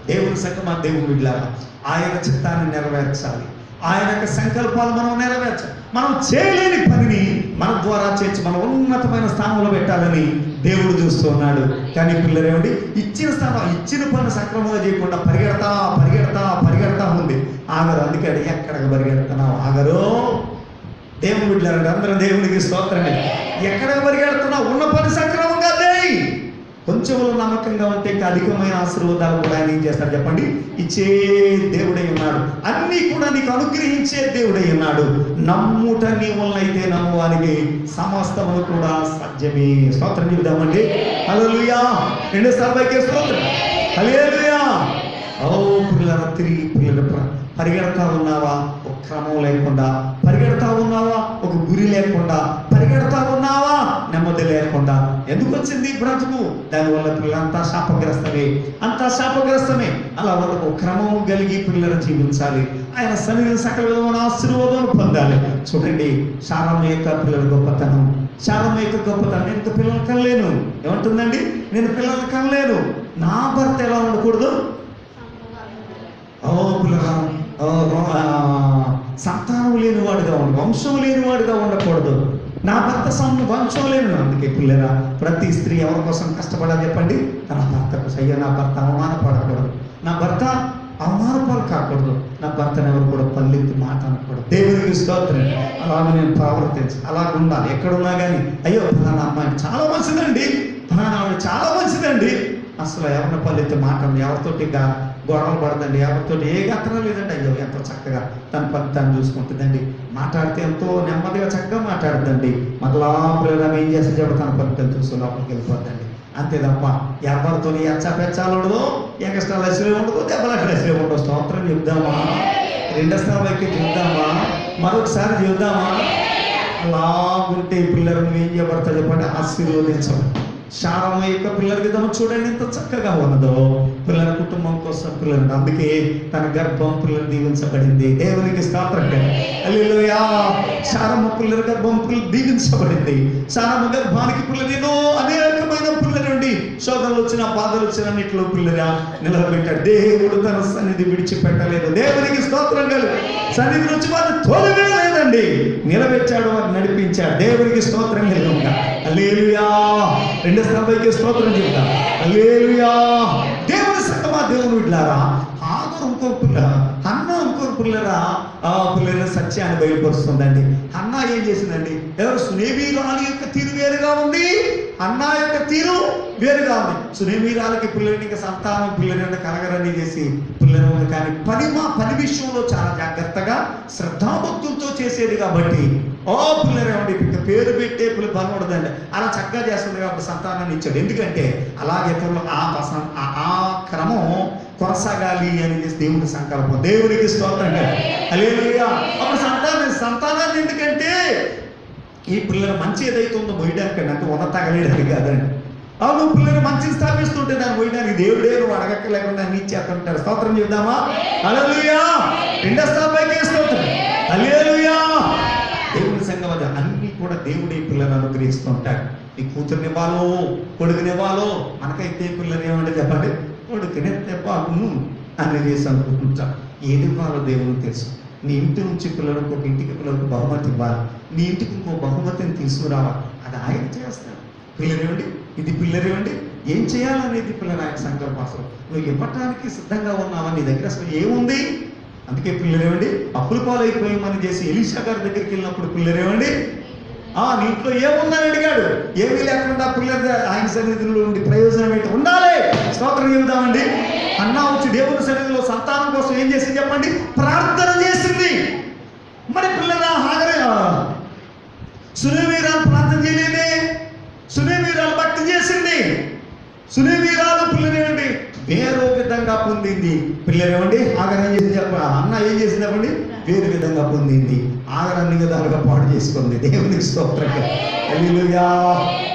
దేవుని సంగమా, దేవుని బిడ్డలారా, ఆయన చిత్తాన్ని నెరవేర్చాలి. ఆయన యొక్క సంకల్పాలు మనం నెరవేర్చాలి. మనం చేయలేని పనిని మన ద్వారా చేర్చి మనం ఉన్నతమైన స్థానంలో పెట్టాలని దేవుడు చూస్తూ ఉన్నాడు. కానీ పిల్లలు ఏమిటి? ఇచ్చిన స్థానం, ఇచ్చిన పని సక్రమంగా చేయకుండా పరిగెడతా ఉంది. ఆగరు. అందుకే ఎక్కడికి పరిగెడుతున్నావు? ఆగరు. దేవుని బిడ్డలారా, అందరం దేవునికి స్తోత్రమే. ఎక్కడికి పరిగెడుతున్నావు? ఉన్న పని సక్రమంగా చేయి. కొంచెంలో నమ్మకంగా ఉంటే అధికమైన ఆశీర్వాదాలు కూడా ఆయన ఏం చేస్తాడు చెప్పండి? ఇచ్చే దేవుడై ఉన్నాడు. అన్నీ కూడా నీకు అనుగ్రహించే దేవుడై ఉన్నాడు. నమ్ముట నీ వలనైతే నమ్మువానికి సమస్తము కూడా సాధ్యమే. స్తోత్రం చెబుదామండి. హల్లెలూయా. రెండు సభకే స్తోత్రం. హల్లెలూయా. ఓ పిల్లల తిరిగి పిల్లల పరిగెడతా ఉన్నావా? ఒక క్రమం లేకుండా పరిగెడతా ఉన్నావా? ఒక గురి లేకుండా పరిగెడతా ఉన్నావా? నెమ్మది లేకుండా. ఎందుకు వచ్చింది బ్రతుకు? దానివల్ల పిల్లలంతా శాపగ్రస్తమే. అలా వాళ్ళకు క్రమము కలిగి పిల్లలు జీవించాలి. ఆయన సన్నిధిని సకల విధమైన ఆశీర్వాదాలు పొందాలి. చూడండి, శారమ్మ యొక్క పిల్లల గొప్పతనం. శారమ్మ యొక్క గొప్పతనం, నేను పిల్లలు కనలేను. ఏమంటుందండి? నేను పిల్లలు కనలేను. నా భర్త ఎలా ఉండకూడదు? సంతానం లేనివాడుగా వంశం లేనివాడుగా ఉండకూడదు. నా భర్త వంశం లేను. అందుకే పిల్లరా, ప్రతి స్త్రీ ఎవరి కోసం కష్టపడాలి చెప్పండి? తన భర్త కోసం. అయ్యో నా భర్త అవమానపడకూడదు, నా భర్త అవమానపాలు కాకూడదు, నా భర్తను ఎవరు కూడా పల్లెత్తి మాట అనకూడదు. దేవునికి స్తోత్రం. అలాగే నేను ప్రవర్తించి అలాగ ఉండాలి. ఎక్కడున్నా కానీ అయ్యో ఫలానా అమ్మాయి చాలా మంచిదండి, ఫలానా ఆవిడ చాలా మంచిదండి, అసలు ఎవరిని పల్లెత్తి మాట, ఎవరితోటి గొడవలు పడదండి, ఎవరితో ఏ గత్రం లేదండి, అయ్యో ఎంతో చక్కగా తన పని తను చూసుకుంటుందండి, మాట్లాడితే ఎంతో నెమ్మదిగా చక్కగా మాట్లాడుతుందండి, మళ్ళా పిల్లలు ఏం చేస్తే చెప్పి తన పని తను చూసి లోపలికి వెళ్ళిపోద్దండి. అంతే తప్ప ఎవరితో ఎచ్చాపెచ్చాలు ఉండదు, ఎక్స్ట్రా లెస్లే ఉండదు, దెబ్బల లెస్లే ఉండదు. స్తోత్రం చెప్దామా? రెండో స్థాయికి చెప్దామా? మరొకసారి చెప్దామా? అలాగుంటే పిల్లలు ఏం చేయబడతా చెప్పండి? ఆశీర్వదించండి. శారమ్మ యొక్క పిల్లల విధము చూడండి ఎంత చక్కగా ఉన్నదో. పిల్లల కుటుంబం కోసం పిల్లలు, అందుకే తన గర్భం పిల్లలు దీవించబడింది. దేవునికి స్తోత్రం. హల్లెలూయా. శారమ్మ పిల్లల గర్భం పిల్లలు దీవించబడింది. శారమ్మ గర్భానికి పిల్లలు ఎన్నో అనేకమైన పిల్లల నుండి శోధనలు వచ్చిన బాధలు వచ్చిన అన్నింటిలో పిల్లగా నిలబెట్టాడు. దేవుడు తన సన్నిధి విడిచిపెట్టలేదు. దేవునికి స్తోత్రం. సన్నిధి నుంచి వారిని తోలివేయలేదండి, నిలబెట్టాడు, వారిని నడిపించాడు. దేవునికి స్తోత్రం కలుగుగా. హల్లెలూయా. రెండో స్థాయికి స్తోత్రం చెప్తాం. హల్లెలూయా. దేవుని సంగమా, దేవుని బిడ్డలారా, ఆగరు ఇంకో పిల్ల, హన్నా ఇంకో పిల్లరా, ఆ పిల్లల సత్యాన్ని బయలుపరుస్తుందండి. హన్నా ఏం చేసిందండి? ఎవరు? సునేమీరాలు యొక్క తీరు వేరుగా ఉంది, హన్నా యొక్క తీరు వేరుగా ఉంది. సునేమీరాలకి పిల్లలని ఇంకా సంతానం పిల్లలని కలగరని చేసి పిల్లలు, కానీ పని విషయంలో చాలా జాగ్రత్తగా శ్రద్ధాభక్తులతో చేసేది కాబట్టి ఓ పిల్లలు ఏమండి ఇంకా పేరు పెట్టే పిల్లలు పని ఉండదండి, అలా చక్కగా చేస్తుంది కాబట్టి సంతానాన్ని ఇచ్చాడు. ఎందుకంటే అలాగే ఆ క్రమం కొనసాగాలి అని దేవుడి సంకల్పం. దేవునికి స్తోత్రం. హల్లెలూయా. అప్పుడు సంతానాన్ని ఎందుకంటే ఈ పిల్లలు మంచి ఏదైతే ఉందో మొయ్యడానికి, అంటే ఉన్న తగలేయడానికి కాదండి. అవును, పిల్లలు మంచిని స్థాపిస్తుంటే దాన్ని పోయడానికి దేవుడే నువ్వు అడగక్క లేకుండా అన్ని ఇచ్చేస్తుంటారు. స్తోత్రం చెప్దామా? హల్లెలూయా. రెండో స్థాయికి స్తోత్రం. హల్లెలూయా. దేవుని సంఘం అది అన్ని కూడా దేవుడే పిల్లలు అనుగ్రహిస్తూ ఉంటాడు. నీ కూతురునివ్వాలో కొడుకునివ్వాలో, మనకైతే పిల్లలు ఏమంటే చెప్పండి, కొడుకునివ్వాను అని చేసి అనుకుంటాం. ఏది ఇవ్వాలో దేవునికి తెలుసు. నీ ఇంటి నుంచి పిల్లలకు, ఒక ఇంటికి పిల్లలకు బహుమతి ఇవ్వాలి, నీ ఇంటికి ఇంకో బహుమతిని తీసుకురావాలి, అది ఆయన చేస్తాడు. పిల్లలేవండి, ఇది పిల్లలేవండి, ఏం చేయాలనేది పిల్లలు ఆయన సంకల్పం. అసలు నువ్వు ఇవ్వటానికి సిద్ధంగా ఉన్నావా? నీ దగ్గర అసలు ఏముంది? అందుకే పిల్లలేవండి అప్పుల పాలైపోయామని చేసి ఎలీషా గారి దగ్గరికి వెళ్ళినప్పుడు పిల్లలేవండి నీ ఇంట్లో ఏముందని అడిగాడు. ఏమీ లేకుండా పిల్లలు ఆయన సన్నిధిలో ఉండి ప్రయోజనం ఏంటి? ఉండాలి. స్తోత్రం చెబుతామండి. అన్నా వచ్చి దేవుని సన్నిధిలో సంతానం కోసం ఏం చేసింది చెప్పండి? ప్రార్థన చేసింది. మరి పిల్లల హాగరే సునేమీరాలు ప్రార్థన చేయలేదే, సునేమీరాలు భక్తి చేసింది. సునేమీరాలు పిల్లలేవండి వేరే విధంగా పొందింది. పిల్లలేవండి ఆగర ఏం చేసింది చెప్పండి? అన్న ఏం చేసింది చెప్పండి? వేరు విధంగా పొందింది. ఆగర అన్ని విధాలుగా పాడు చేసుకుంది. దేవునికి స్తోత్రం. హల్లెలూయా.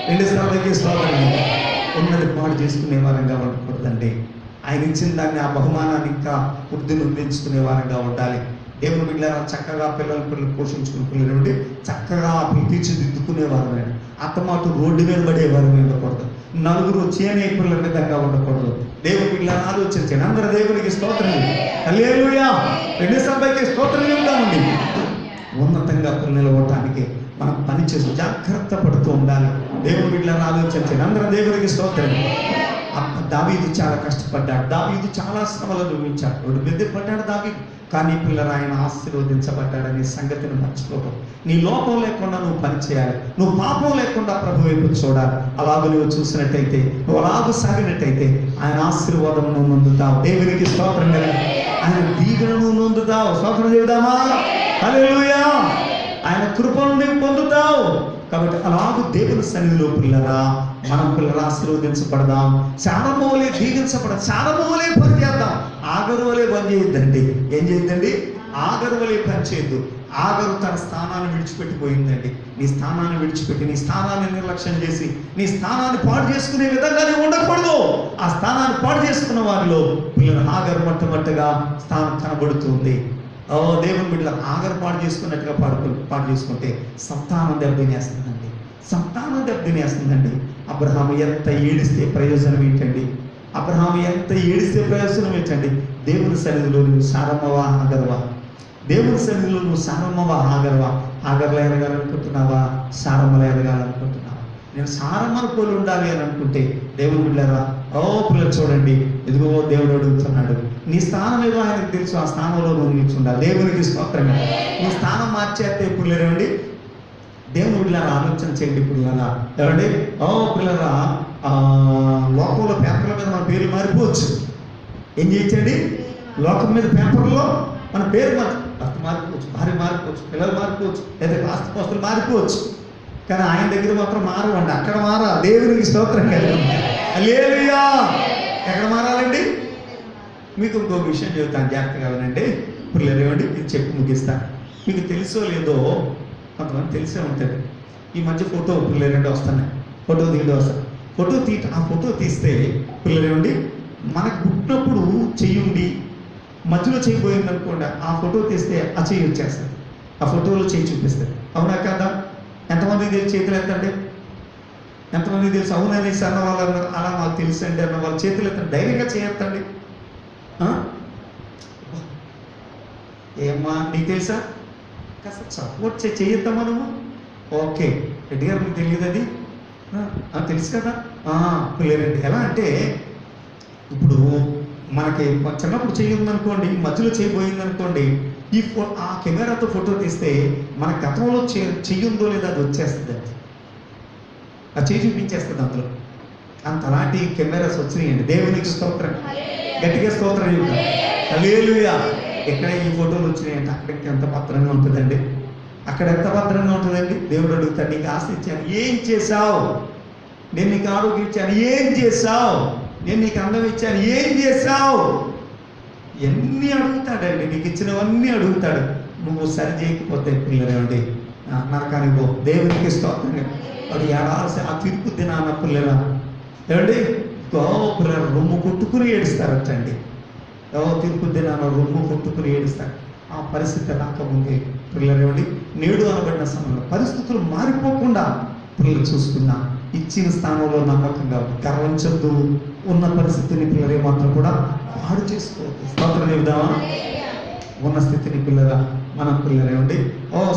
రెండు స్థాయికి స్తోత్రం. ఉన్నది పాడు చేసుకునే వారంగా ఉండకూడదండి. ఆయన ఇచ్చిన దాన్ని, ఆ బహుమానాన్ని ఇంకా వృద్ధిని పెంచుకునే వారంగా ఉండాలి. దేవుని బిడ్డలారా, చక్కగా పిల్లలు పోషించుకుని పిల్లలు ఉండి చక్కగా తీర్చిదిద్దుకునేవారు. అత్తమాటు రోడ్డు మీద పడేవారు ఉండకూడదు. నలుగురు చేనే పిల్లల విధంగా ఉండకూడదు. దేవుని బిడ్డలారా ఆలోచించండి. అందరూ దేవునికి స్తోత్రం. హల్లెలూయా. రెండు సభకి స్తోత్రం చెబుతామండి. ఉన్నతంగా పిల్లలు ఇవ్వటానికి మనం పని చేస్తూ జాగ్రత్త పడుతూ ఉండాలి. దేవుని బిడ్డలారా ఆలోచించండి. అందరూ దేవునికి స్తోత్రం. దావీదు చాలా కష్టపడ్డాడు. దావీదు చాలా శ్రమలు అనుభవించాడు. రోడ్డు మీద పడ్డాడు దావీదు. కానీ పిల్లలు ఆయన ఆశీర్వదించబడ్డాడనే సంగతిని మర్చిపోవడం. నీ లోపం లేకుండా నువ్వు పని చేయాలి. నువ్వు పాపం లేకుండా ప్రభు వైపు చూడాలి. అలాగ నువ్వు చూసినట్టయితే, నువ్వు అలాగ సాగినట్టయితే ఆయన ఆశీర్వాదం నువ్వు నొందుతావు. దేవునికి స్తోత్రం. ఆయన దీవెనను నొందుతావు. స్తోత్రం చెబుదామా? హల్లెలూయా. ఆయన కృపను నీవు పొందుతావు. కాబట్టి అలాగూ దేవుని సన్నిధిలో పిల్లరా మనం పిల్లలు ఆశీర్వదించబడదాం. శారమోలే దీవించబడదాం. శారమోలే పని చేద్దాం. ఆగరు వలే పని చేయొద్దండి. ఏం చేయొద్దండి? ఆగరు వలే పని చేయొద్దు. ఆగరు తన స్థానాన్ని విడిచిపెట్టిపోయిందండి. నీ స్థానాన్ని విడిచిపెట్టి, నీ స్థానాన్ని నిర్లక్ష్యం చేసి, నీ స్థానాన్ని పాడు చేసుకునే విధంగానే ఉండకూడదు. ఆ స్థానాన్ని పాడు చేసుకున్న వారిలో పిల్లలు ఆగరు మొట్టమొదటిగా స్థానం కనబడుతుంది. దేవుని బిడ్డలు ఆగరు పాడు చేసుకున్నట్టుగా పాడు చేసుకుంటే సంతానం దెబ్బతినేస్తుందండి. సంతానం దెబ్బతినేస్తుందండి. అబ్రహాము ఎంత ఏడిస్తే ప్రయోజనం ఏంటండి? అబ్రహాము ఎంత ఏడిస్తే ప్రయోజనం ఏంటండి? దేవుని సన్నిధిలో నువ్వు సారమ్మవా ఆగరువా? దేవుని సన్నిధిలో నువ్వు సారమ్మవా ఆగరవా? ఆగర్లో ఎదగాలనుకుంటున్నావా? సారమ్మలో ఎదగాలనుకుంటున్నావా? నేను సారమ్మను పోలి ఉండాలి అని అనుకుంటే దేవుని బిడ్డలారా, పిల్లలు చూడండి, ఇదిగో దేవుడు అడుగుతున్నాడు. నీ స్థానం ఏదో ఆయనకు తెలుసు, ఆ స్థానంలో నువ్వు నిల్చుండాలి. దేవునికి స్తోత్రంగా. నువ్వు స్థానం మార్చేస్తే పిల్లలండి, దేవుని బిడ్డలారా ఆలోచన చేయండి పిల్లలారా. ఏమండి పిల్లలారా, లోకంలో పేపర్ల మీద మన పేర్లు మారిపోవచ్చు. ఏం చేయొచ్చండి? లోకం మీద పేపర్లో మన పేరు భర్త మారిపోవచ్చు, భార్య మారిపోవచ్చు, పిల్లలు మారిపోవచ్చు, లేదా ఆస్తిపాస్తులు మారిపోవచ్చు. కానీ ఆయన దగ్గర మాత్రం మారవండి. అక్కడ మారా. దేవునికి స్తోత్రం కలిగి. హల్లెలూయా. ఎక్కడ మారాలండి? మీకు ఇంకో విషయం చెబుతాను, జాగ్రత్తగా వినండి పిల్లలు. ఏమండి ఇది చెప్పి ముగిస్తాను. మీకు తెలుసో లేదో, కొంతమంది తెలిసే ఉంటుంది. ఈ మధ్య ఫోటో పిల్లలు వస్తున్నాయి, ఫోటో తీయడం వస్తాయి. ఆ ఫోటో తీస్తే పిల్లలు ఏమండి, మనకు పుట్టినప్పుడు చెయ్యుండి మధ్యలో చేయబోయింది అనుకోండి, ఆ ఫోటో తీస్తే ఆ చెయ్యి వచ్చేస్తుంది, ఆ ఫోటోలో చెయ్యి చూపిస్తుంది. అవునా కదా? ఎంతమందికి తెలిసి చేతులు ఎత్తండి? ఎంతమందికి తెలుసు? అవుననేసి అన్న వాళ్ళు అలా మాకు తెలుసు అండి అన్న వాళ్ళు చేతులు ఎత్తండి, ధైర్యంగా చేయొద్దండి. ఏమ్మా నీకు తెలుసా? కాస్త సపోర్ట్ చేయొద్దామా నువ్వు? ఓకే రెడ్డి గారు, మీకు తెలియదు అది? తెలుసు కదా. పిల్లలండి ఎలా అంటే, ఇప్పుడు మనకి చిన్నప్పుడు చెయ్యి ఉందనుకోండి, మధ్యలో చేయబోయింది అనుకోండి, ఆ కెమెరాతో ఫోటో తీస్తే మన గతంలో చెయ్యి ఉందో లేదా అది వచ్చేస్తుంది, ఆ చెయ్యి చూపించేస్తుంది అందులో. అలాంటి కెమెరాస్ వచ్చినాయండి. దేవునికి స్తోత్రం. గట్టిగా స్తోత్రం చెప్తాం. హల్లెలూయా. ఎక్కడ ఈ ఫోటోలు వచ్చినాయంటే అక్కడికి ఎంత భద్రంగా ఉంటుందండి, అక్కడ ఎంత భద్రంగా ఉంటుందండి. దేవుడు అడుగుతాడు, నీకు ఆస్తి ఇచ్చాను, ఏం చేశావు? నేను నీకు ఆరోగ్యం ఇచ్చాను, ఏం చేశావు? నేను నీకు అందం ఇచ్చాను, ఏం చేశావు? ఎన్ని అడుగుతాడండి, నీకు ఇచ్చినవన్నీ అడుగుతాడు. నువ్వు సరి చేయకపోతే పిల్లలేమండి నరకానికి పో. దేవునికి స్తోత్రం. వాడు ఏడాల్సి ఆ తీర్పు దినాన పిల్లరా ఏమండి పిల్లలు రొమ్ము కొట్టుకుని ఏడుస్తారటండి. తీర్పు దినాన రొమ్ము కొట్టుకుని ఏడుస్తారు. ఆ పరిస్థితి రాకముందే పిల్లలు ఏమండి, నేడు అనబడిన సమయంలో పరిస్థితులు మారిపోకుండా పిల్లలు చూసుకున్నా ఇచ్చిన స్థానంలో నమ్మకంగా గర్వించద్దు. ఉన్న పరిస్థితిని పిల్లలు ఏమాత్రం కూడా పాడు చేసుకోవద్దు. స్తోత్రం చెబుదామా? ఉన్న స్థితిని పిల్లల మనం పిల్లలు ఏమండి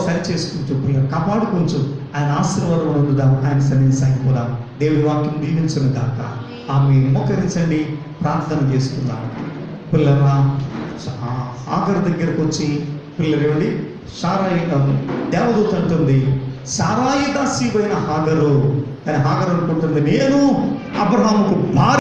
సరి చేసుకుంటూ పిల్లలు కాపాడుకుంటూ ఆయన ఆశీర్వాదం అందుదాం, ఆయన సన్నిధి సాగిపోదాం. దేవుడి వాక్యం దీవించును గాక. ఆమె మోకరించండి, ప్రార్థన చేసుకుందాం. పిల్లల ఆఖరి దగ్గరకు వచ్చి పిల్లలు ఏమండి, సారాయి దేవదూత అంటుంది, సారాయి దాసి పోయిన హాగరు. కానీ హాగరు అనుకుంటుంది, నేను అబ్రహాముకు భార్య